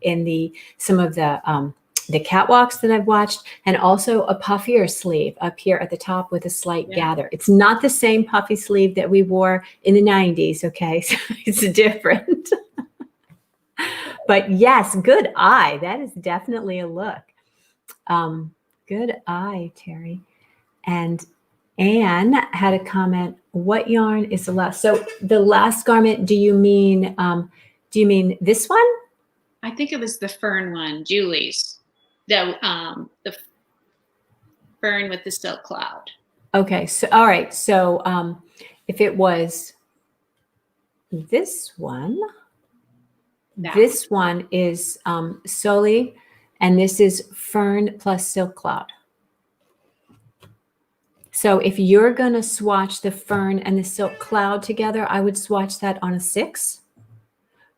in some of the catwalks that I've watched, and also a puffier sleeve up here at the top with a slight gather. It's not the same puffy sleeve that we wore in the 90s, okay? So it's different. But yes, good eye. That is definitely a look. Good eye, Terry. And Anne had a comment. What yarn is the last? So the last garment, do you mean this one? I think it was the fern one, Julie's. The fern with the silk cloud. Okay. So all right. So if it was this one, this one is Soli, and this is fern plus silk cloud. So if you're going to swatch the fern and the silk cloud together, I would swatch that on a 6.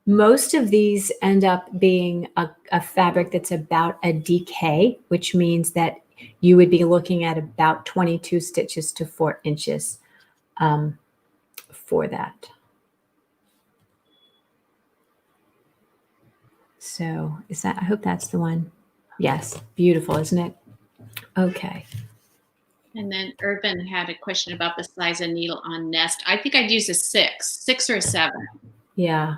Most of these end up being a fabric that's about a DK, which means that you would be looking at about 22 stitches to 4 inches for that. So I hope that's the one. Yes, beautiful, isn't it? Okay. And then Urban had a question about the size of needle on Nest. I think I'd use a 6 or a 7. Yeah.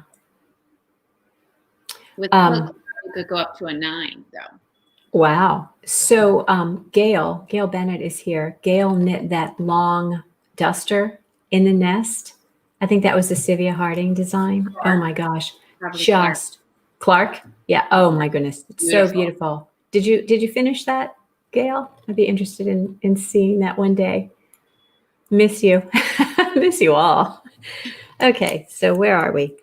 With silk, you could go up to a 9, though. Wow. So Gail Bennett is here. Gail knit that long duster in the Nest. I think that was the Sylvia Harding design. Clark. Oh my gosh. Probably just Clark. Yeah. Oh my goodness. It's beautiful. So beautiful. Did you finish that, Gail? I'd be interested in seeing that one day. Miss you. Miss you all. Okay. So where are we?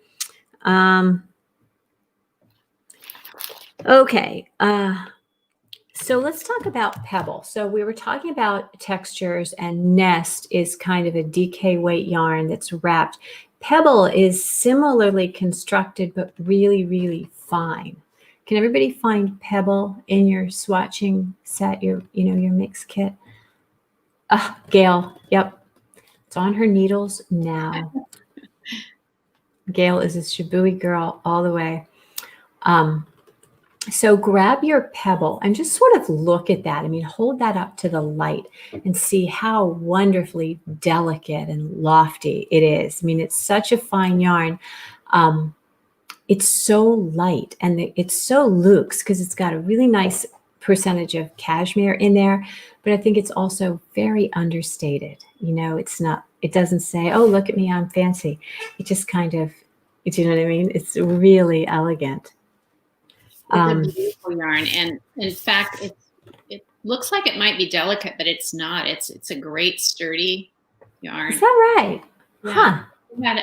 Okay. So let's talk about Pebble. So we were talking about textures, and Nest is kind of a DK weight yarn that's wrapped. Pebble is similarly constructed, but really, really fine. Can everybody find Pebble in your swatching set, your mix kit? Gail, yep. It's on her needles now. Gail is a Shibui girl all the way. So grab your Pebble and just sort of look at that. I mean, hold that up to the light and see how wonderfully delicate and lofty it is. I mean, it's such a fine yarn. It's so light and it's so luxe because it's got a really nice percentage of cashmere in there, but I think it's also very understated. It doesn't say, oh, look at me, I'm fancy. It just kind of, do you know what I mean? It's really elegant. It's a beautiful yarn, and in fact, it looks like it might be delicate, but it's not. It's a great sturdy yarn. Is that right? Yeah. Huh. We had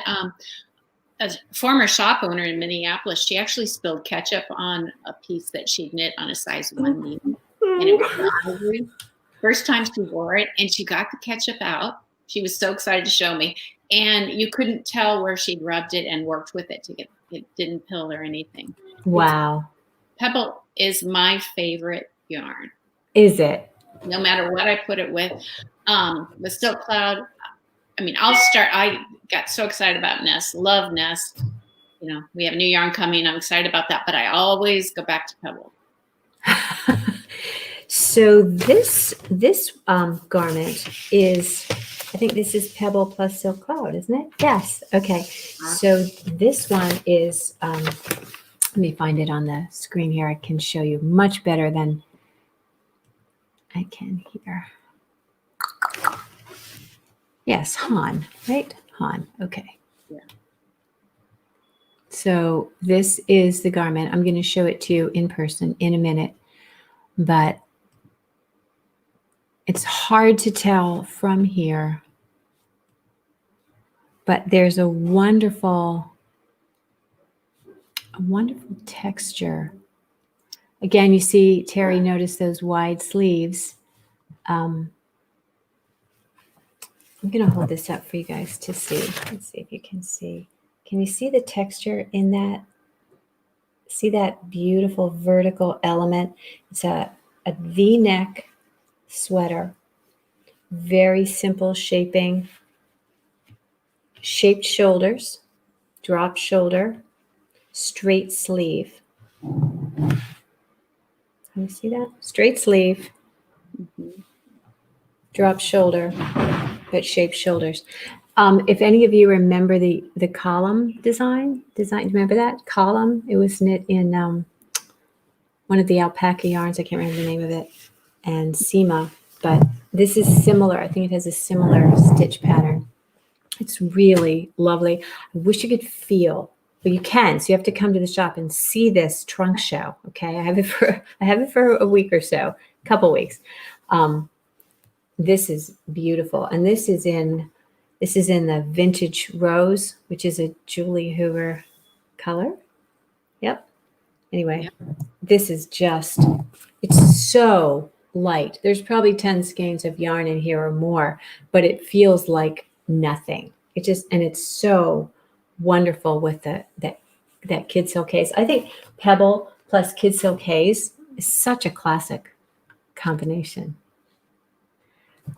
a former shop owner in Minneapolis. She actually spilled ketchup on a piece that she'd knit on a size 1 needle, and it was ivory. First time she wore it, and she got the ketchup out. She was so excited to show me, and you couldn't tell where she'd rubbed it and worked with it to get it didn't pill or anything. Wow. Pebble is my favorite yarn. Is it? No matter what I put it with. With Silk Cloud, I mean, I got so excited about Nest, love Nest. We have new yarn coming. I'm excited about that, but I always go back to Pebble. So this garment is, I think this is Pebble plus Silk Cloud, isn't it? Yes. Okay. So this one is, let me find it on the screen here. I can show you much better than I can here. Yes, Han, right? Han. Okay. Yeah. So this is the garment. I'm going to show it to you in person in a minute, but it's hard to tell from here. But there's a wonderful texture. Again, you see, Terry, notice those wide sleeves. I'm going to hold this up for you guys to see. Let's see if you can see. Can you see the texture in that See that beautiful vertical element? It's a V-neck sweater. Very simple shaping. Shaped shoulders, drop shoulder, straight sleeve. Can you see that? Straight sleeve, drop shoulder, but shaped shoulders. If any of you remember the column design, remember that column? It was knit in one of the alpaca yarns. I can't remember the name of it, and Sema. But this is similar. I think it has a similar stitch pattern. It's really lovely. I wish you could feel, but you can. So you have to come to the shop and see this trunk show. Okay, I have it for a week or so, a couple weeks. This is beautiful, and this is in the vintage rose, which is a Julie Hoover color. Yep. Anyway, This is just, it's so light. There's probably 10 skeins of yarn in here or more, but it feels like nothing. And it's so wonderful with that kid silk haze. I think Pebble plus kid silk haze is such a classic combination.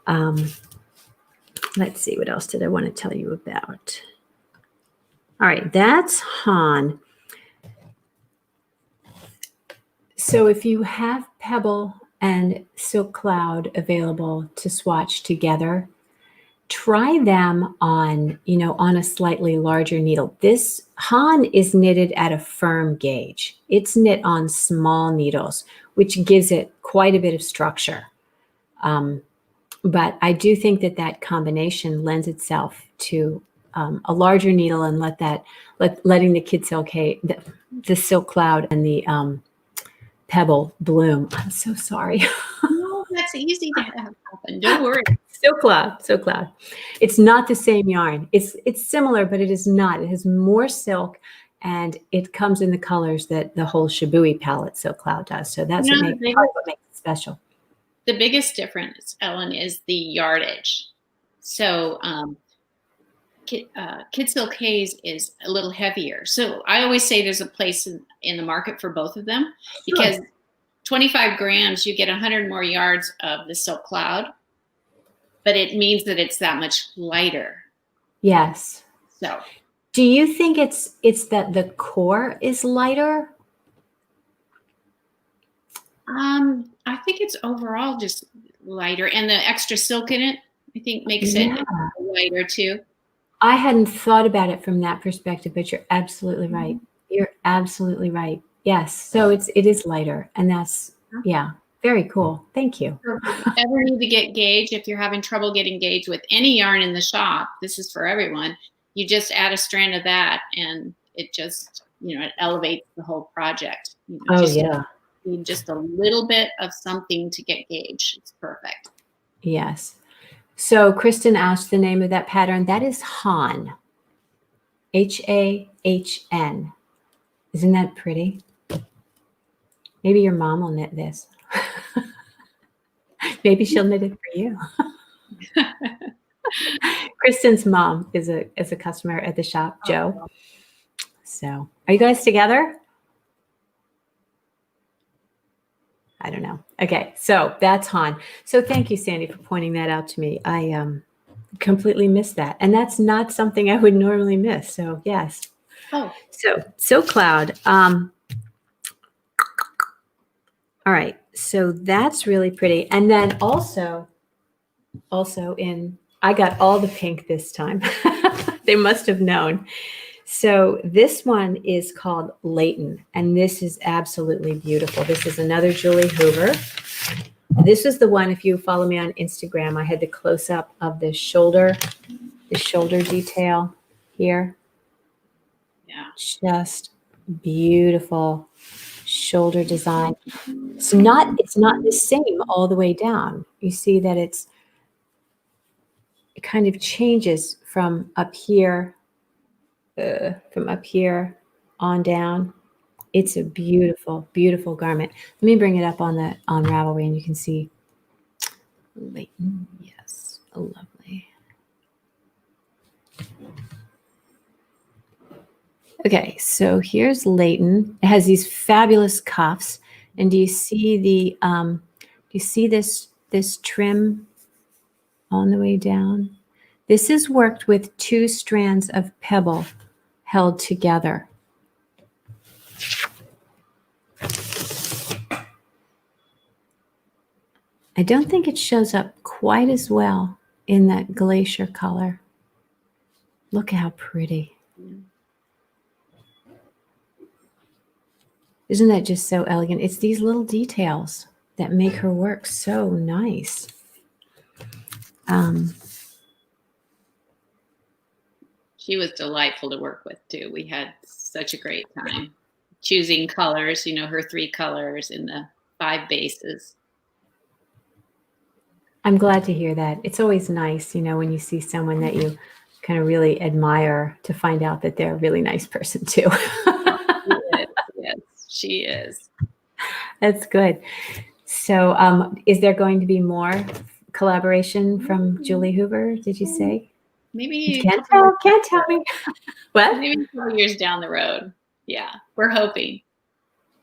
Let's see, what else did I want to tell you about? All right, that's Han. So if you have Pebble and Silk Cloud available to swatch together, try them on a slightly larger needle. This Han is knitted at a firm gauge. It's knit on small needles, which gives it quite a bit of structure. But I do think that combination lends itself to a larger needle and letting the kid silk the Silk Cloud and the Pebble bloom. I'm so sorry. No, that's easy to have happen. Don't worry. Silk Cloud. It's not the same yarn. It's similar, but it is not. It has more silk, and it comes in the colors that the whole Shibui palette Silk Cloud does. So that's what makes it special. The biggest difference, Ellen, is the yardage. So Kid Silk Haze is a little heavier. So I always say there's a place in the market for both of them, because 25 grams, you get 100 more yards of the Silk Cloud, but it means that it's that much lighter. Yes. So do you think it's that the core is lighter? I think it's overall just lighter, and the extra silk in it, I think, makes it lighter too. I hadn't thought about it from that perspective, but you're absolutely right. You're absolutely right. Yes. So it is lighter, and that's, very cool. Thank you. If you ever need to get gauge, if you're having trouble getting gauge with any yarn in the shop, this is for everyone. You just add a strand of that, and it just, it elevates the whole project. Need just a little bit of something to get gauge. It's perfect. Yes. So Kristen asked the name of that pattern. That is Han. H-A-H-N. Isn't that pretty? Maybe your mom will knit this. Maybe she'll knit it for you. Kristen's mom is a customer at the shop, Joe. So are you guys together? I don't know. Okay, so that's Han. So thank you, Sandy, for pointing that out to me. I completely missed that. And that's not something I would normally miss. So yes. Oh. So Silk Cloud. All right. So that's really pretty. And then also I got all the pink this time. They must have known. So this one is called Leighton, and this is absolutely beautiful. This is another Julie Hoover. This is the one, if you follow me on Instagram, I had the close-up of the shoulder detail here. Yeah. Just beautiful shoulder design. It's not the same all the way down. You see that it kind of changes from up here on down. It's a beautiful, beautiful garment. Let me bring it up on Ravelry, and you can see Leighton. Yes, lovely. Okay, so here's Leighton. It has these fabulous cuffs. And do you see this trim on the way down? This is worked with 2 strands of pebble held together. I don't think it shows up quite as well in that glacier color. Look how pretty. Isn't that just so elegant? It's these little details that make her work so nice. She was delightful to work with too. We had such a great time choosing colors, her 3 colors in the 5 bases. I'm glad to hear that. It's always nice, when you see someone that you kind of really admire to find out that they're a really nice person too. Yes, she is. That's good. So is there going to be more collaboration from Julie Hoover, did you say? Maybe can't tell me. What? Maybe 4 years down the road. Yeah, we're hoping.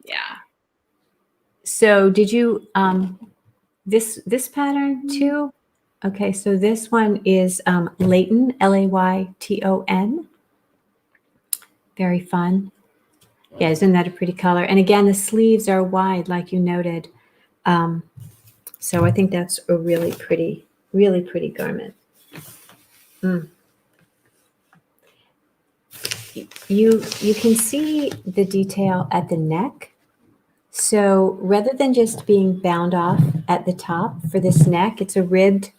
Yeah. So did you this pattern too? Okay, so this one is Layton, Layton. Very fun. Yeah, isn't that a pretty color? And again, the sleeves are wide, like you noted. So I think that's a really pretty garment. You can see the detail at the neck. So rather than just being bound off at the top for this neck, it's a ribbed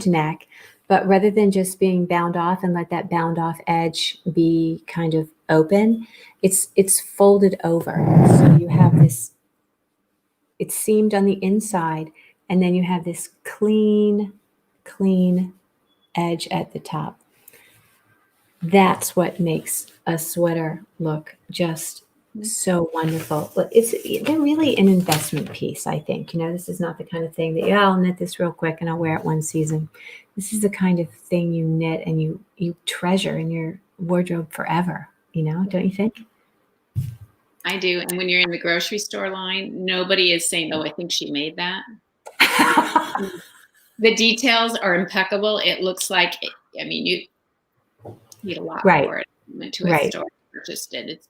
neck, but rather than just being bound off and let that bound off edge be kind of open, it's folded over. So you have this, it's seamed on the inside, and then you have this clean edge at the top. That's what makes a sweater look just so wonderful. But they're really an investment piece, I think. This is not the kind of thing that, I'll knit this real quick and I'll wear it one season. This is the kind of thing you knit and you treasure in your wardrobe forever, don't you think? I do. And when you're in the grocery store line, nobody is saying, "Oh, I think she made that." The details are impeccable. It looks like, you need a lot for it. You went to a store, purchased it.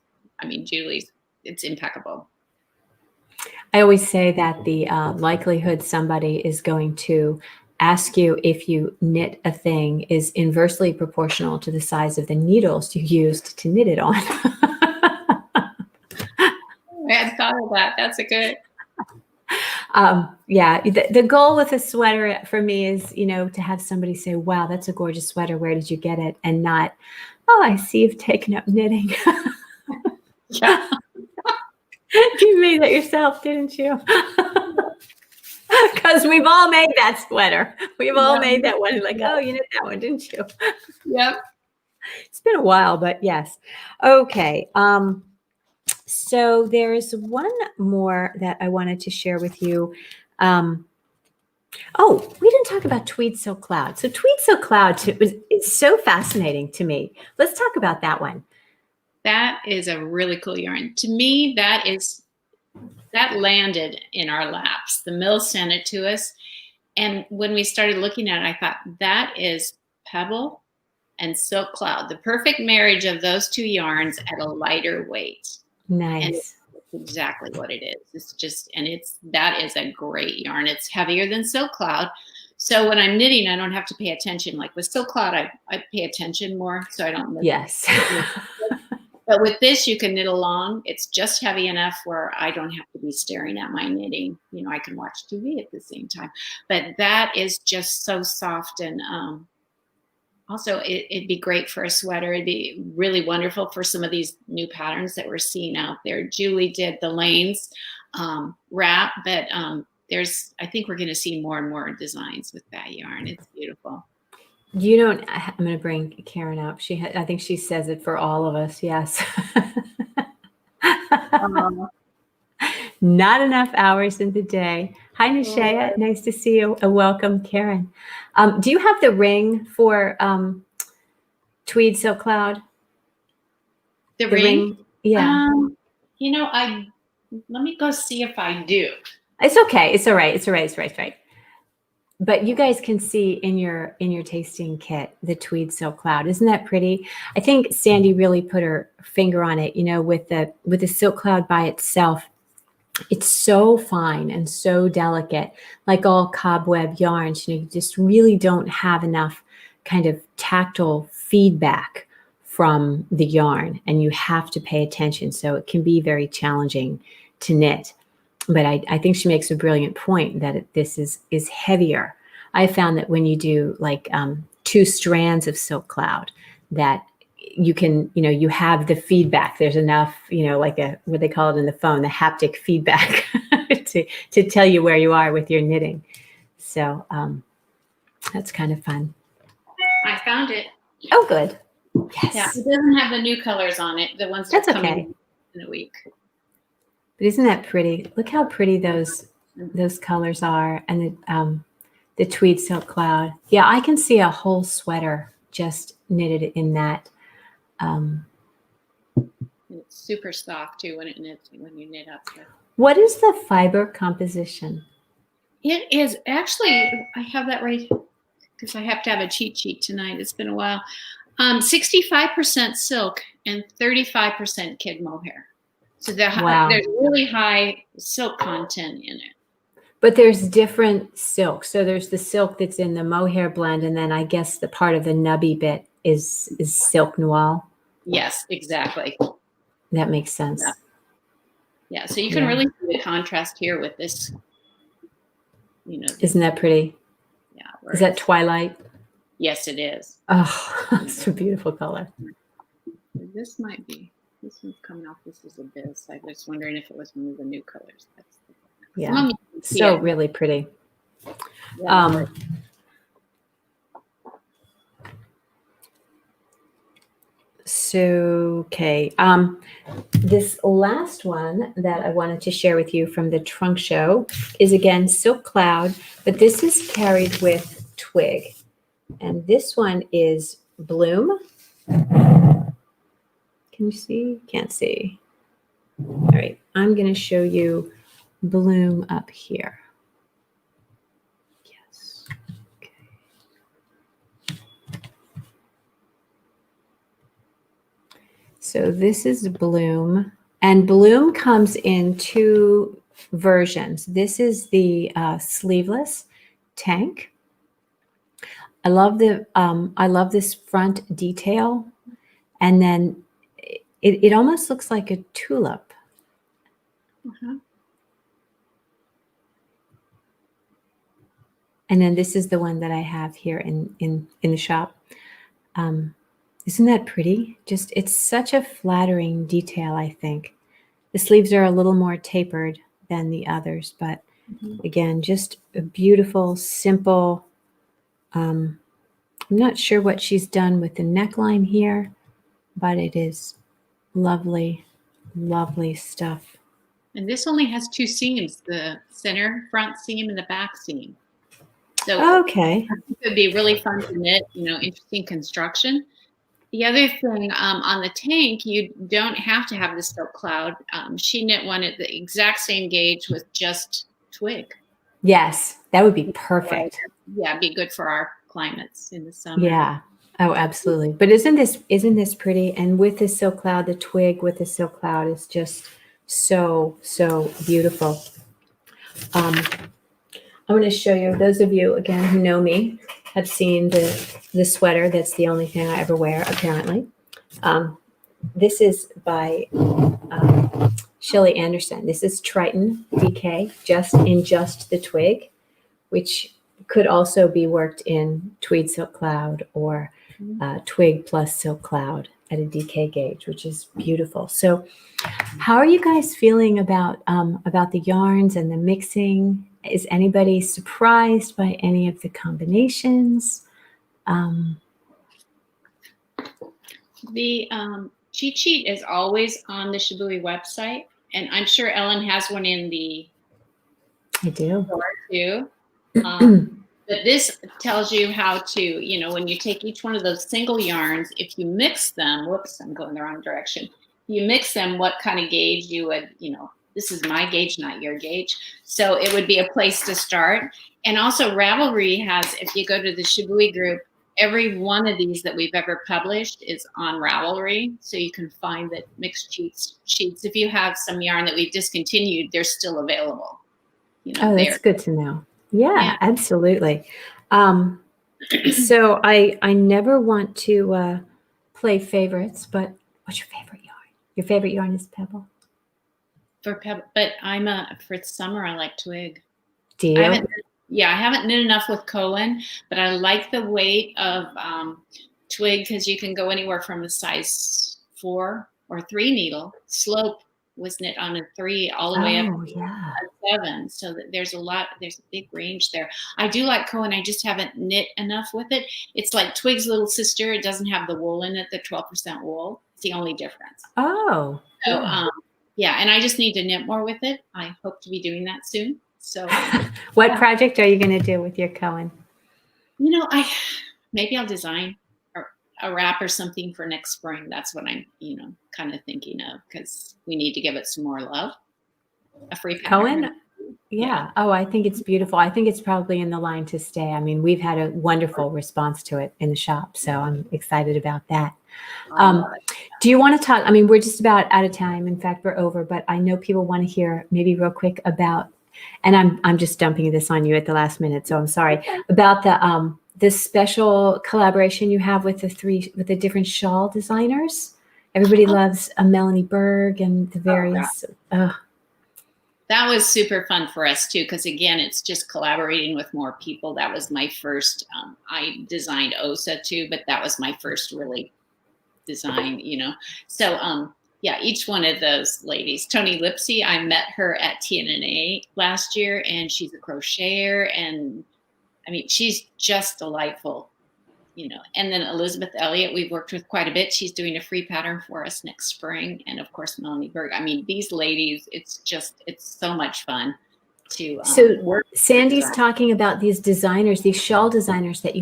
Julie's, it's impeccable. I always say that the likelihood somebody is going to ask you if you knit a thing is inversely proportional to the size of the needles you used to knit it on. I hadn't thought of that. That's a good. Yeah, the goal with a sweater for me is, to have somebody say, "Wow, that's a gorgeous sweater. Where did you get it?" And not, "Oh, I see you've taken up knitting." Yeah. You made that yourself, didn't you? Because we've all made that sweater. We've all made that one. Like, oh, you knit that one, didn't you? Yep. It's been a while, but yes. Okay. So there's one more that I wanted to share with you. Oh, we didn't talk about Tweed Silk Cloud. So Tweed Silk Cloud is so fascinating to me. Let's talk about that one. That is a really cool yarn. To me, that landed in our laps. The mill sent it to us. And when we started looking at it, I thought, that is Pebble and Silk Cloud, the perfect marriage of those 2 yarns at a lighter weight. Nice. And it's exactly what it is. It's just, that is a great yarn. It's heavier than Silk Cloud. So when I'm knitting, I don't have to pay attention. Like with Silk Cloud, I pay attention more, so I don't. Yes. But with this, you can knit along. It's just heavy enough where I don't have to be staring at my knitting. I can watch TV at the same time. But that is just so soft. And also, it'd be great for a sweater. It'd be really wonderful for some of these new patterns that we're seeing out there. Julie did the Lanes wrap, but I think we're going to see more and more designs with that yarn. It's beautiful. I'm going to bring Karen up. I think she says it for all of us. Yes. Not enough hours in the day. Hi, Nishaya. Nice to see you. Welcome, Karen. Do you have the ring for Tweed Silk Cloud? The ring? Yeah. Let me go see if I do. It's okay. It's all right. It's all right. It's right. It's right. But you guys can see in your tasting kit the tweed silk cloud. Isn't that pretty? I think Sandy really put her finger on it. With the silk cloud by itself, it's so fine and so delicate, like all cobweb yarns. You just really don't have enough kind of tactile feedback from the yarn, and you have to pay attention. So it can be very challenging to knit. But I think she makes a brilliant point that this is heavier. I found that when you do like 2 strands of silk cloud, that you can, you have the feedback. There's enough, like what they call it in the phone, the haptic feedback to tell you where you are with your knitting. So that's kind of fun. I found it. Oh, good. Yes. Yeah, it doesn't have the new colors on it. The ones that are coming in a week. But isn't that pretty? Look how pretty those colors are, and the tweed silk cloud. Yeah, I can see a whole sweater just knitted in that. It's super soft too when you knit up there. What is the fiber composition? It is actually, I have that right because I have to have a cheat sheet tonight. It's been a while. 65% silk and 35% kid mohair. So there's really high silk content in it. But there's different silk. So there's the silk that's in the mohair blend, and then I guess the part of the nubby bit is silk noir. Yes, exactly. That makes sense. Yeah. So you can really see the contrast here with this. Isn't that pretty? Yeah. Is that twilight? Yes, it is. Oh, it's a beautiful color. This one's coming off. This is a biz. I was wondering if it was one of the new colors. Yeah, so really pretty. Yeah. Okay. This last one that I wanted to share with you from the trunk show is again silk cloud, but this is carried with twig, and this one is bloom. Can you see? Can't see. All right, I'm going to show you bloom up here. Yes. Okay. So this is bloom, and bloom comes in 2 versions. This is the sleeveless tank. I love this front detail, and then it almost looks like a tulip. And then this is the one that I have here in the shop. Isn't that pretty? Just, it's such a flattering detail, I think. The sleeves are a little more tapered than the others, but again, just a beautiful, simple. I'm not sure what she's done with the neckline here, but it is lovely, lovely stuff. And this only has 2 seams, the center front seam and the back seam. So okay. It would be really fun to knit, interesting construction. The other thing on the tank, you don't have to have the silk cloud. She knit one at the exact same gauge with just twig. Yes, that would be perfect. Yeah, it'd be good for our climates in the summer. Yeah. Oh, absolutely. But isn't this pretty? And with the silk cloud, the twig with the silk cloud is just so, so beautiful. I'm going to show you, those of you, again, who know me, have seen the sweater. That's the only thing I ever wear, apparently. This is by Shelley Anderson. This is Triton DK, just the twig, which could also be worked in tweed silk cloud or twig plus silk cloud at a DK gauge, which is beautiful. So how are you guys feeling about the yarns and the mixing? Is anybody surprised by any of the combinations? The cheat sheet is always on the Shibui website, and I'm sure Ellen has one in the store too. But this tells you how to, when you take each one of those single yarns, if you mix them, whoops, I'm going the wrong direction. you mix them, what kind of gauge you would, this is my gauge, not your gauge. So it would be a place to start. And also Ravelry has, if you go to the Shibui group, every one of these that we've ever published is on Ravelry. So you can find the mixed sheets. If you have some yarn that we've discontinued, they're still available. Oh, that's good to know. Yeah. Absolutely. So I never want to play favorites, but what's your favorite yarn? Your favorite yarn is Pebble? For Pebble, but for summer, I like Twig. Do you? I haven't knit enough with Cohen, but I like the weight of Twig because you can go anywhere from a size 4 or 3 needle. Slope was knit on a 3 all the way up to a 7. So that there's a big range there. I do like Cohen. I just haven't knit enough with it. It's like Twig's little sister. It doesn't have the wool in it, the 12% wool. It's the only difference. Oh. So, and I just need to knit more with it. I hope to be doing that soon. So what project are you going to do with your Cohen? Maybe I'll design a wrap or something for next spring. That's what I'm, kind of thinking of, because we need to give it some more love. A free pattern. Cohen? Yeah. Oh, I think it's beautiful. I think it's probably in the line to stay. I mean, we've had a wonderful response to it in the shop, so I'm excited about that. Do you want to talk? I mean, we're just about out of time. In fact, we're over, but I know people want to hear maybe real quick about, and I'm just dumping this on you at the last minute, so I'm sorry, about the special collaboration you have with the different shawl designers. Everybody loves Melanie Berg and the various. That was super fun for us too, because again, it's just collaborating with more people. That was my first. I designed OSA too, but that was my first really design. So each one of those ladies. Toni Lipsy, I met her at TNNA last year, and she's a crocheter, and I mean, she's just delightful. And then Elizabeth Elliott, we've worked with quite a bit. She's doing a free pattern for us next spring. And of course, Melanie Berg. I mean, these ladies, it's so much fun to work. Sandy's talking about these designers, these shawl designers that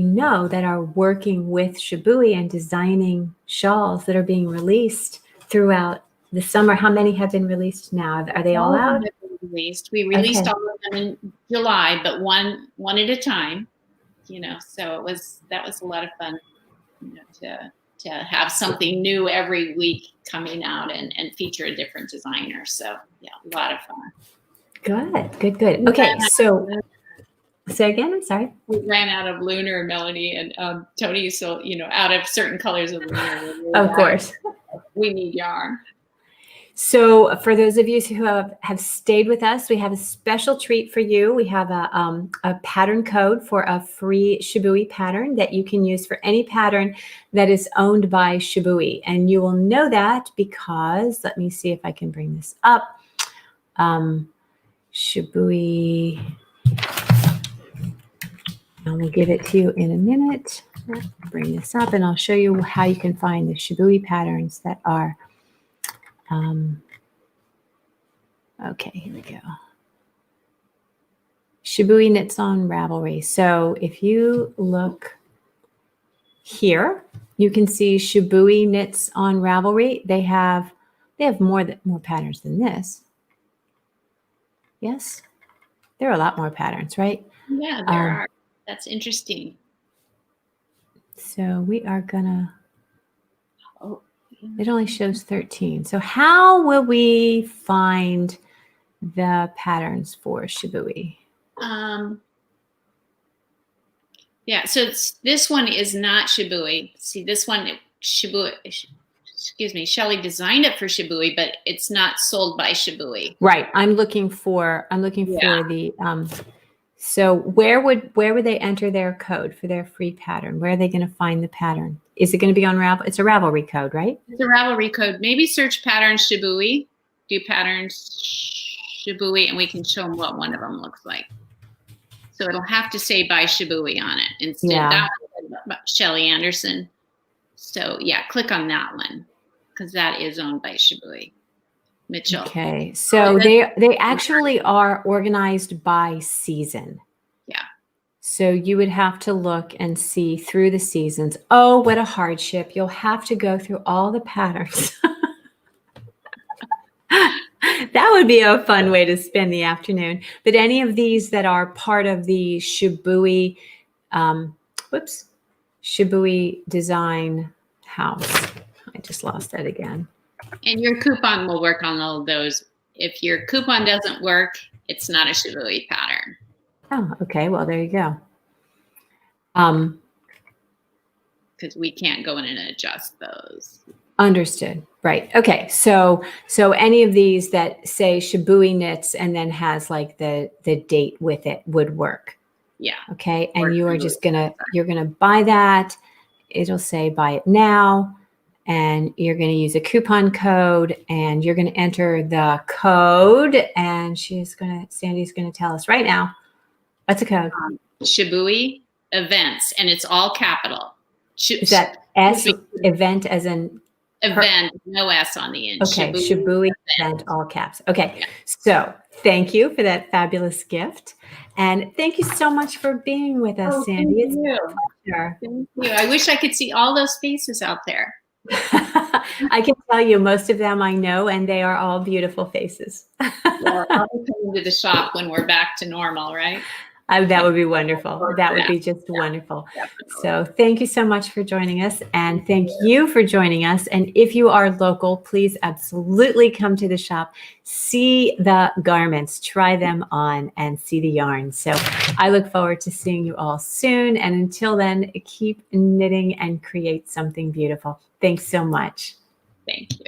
that are working with Shibui and designing shawls that are being released throughout the summer. How many have been released now? Are they all out? We released all of them in July, but one at a time. So that was a lot of fun, to have something new every week coming out and feature a different designer. So a lot of fun. Good. Okay, so say again. I'm sorry. We ran out of Lunar, Melanie, and Toni. So out of certain colors of Lunar. Of course, we need yarn. So for those of you who have stayed with us, we have a special treat for you. We have a pattern code for a free Shibui pattern that you can use for any pattern that is owned by Shibui. And you will know that because, let me see if I can bring this up. Shibui, I will give it to you in a minute. Bring this up and I'll show you how you can find the Shibui patterns that are okay, here we go. Shibui Knits on Ravelry. So if you look here, you can see Shibui Knits on Ravelry. They have more patterns than this. Yes, there are a lot more patterns, right? Yeah, there are. That's interesting. So we are gonna. It only shows 13. So how will we find the patterns for Shibui? So this one is not Shibui. See, this one, Shibui, Shelly designed it for Shibui, but it's not sold by Shibui. Right. I'm looking for the so where would they enter their code for their free pattern? Where are they going to find the pattern? Is it going to be on Ravel? It's a Ravelry code, right? It's a Ravelry code. Maybe search patterns Shibui, do patterns Shibui, and we can show them what one of them looks like. So it'll have to say by Shibui on it instead. Yeah. That one, Shelly Anderson. So click on that one because that is owned by Shibui. Mitchell. Okay, so they actually are organized by season. Yeah. So you would have to look and see through the seasons. Oh, what a hardship. You'll have to go through all the patterns. That would be a fun way to spend the afternoon. But any of these that are part of the Shibui, Shibui Design House. I just lost that again. And your coupon will work on all of those. If your coupon doesn't work, it's not a Shibui pattern. Oh, okay. Well, there you go. Because we can't go in and adjust those. Understood. Right. Okay. So any of these that say Shibui Knits and then has like the date with it would work. Yeah. Okay. And you are just you're gonna buy that. It'll say buy it now. And you're going to use a coupon code and you're going to enter the code. And Sandy's going to tell us right now. What's the code? Shibui events, and it's all capital. Is that S event as in event, no S on the end? Okay, Shibui event, all caps. Okay, yeah. So thank you for that fabulous gift. And thank you so much for being with us, Sandy. It's a pleasure. Thank you. I wish I could see all those faces out there. I can tell you most of them I know, and they are all beautiful faces. Well, I'll be coming to the shop when we're back to normal, right? That would be wonderful. That would be just wonderful. So thank you so much for joining us, and thank you for joining us. And if you are local, please absolutely come to the shop, see the garments, try them on, and see the yarn. So I look forward to seeing you all soon. And until then, keep knitting and create something beautiful. Thanks so much. Thank you.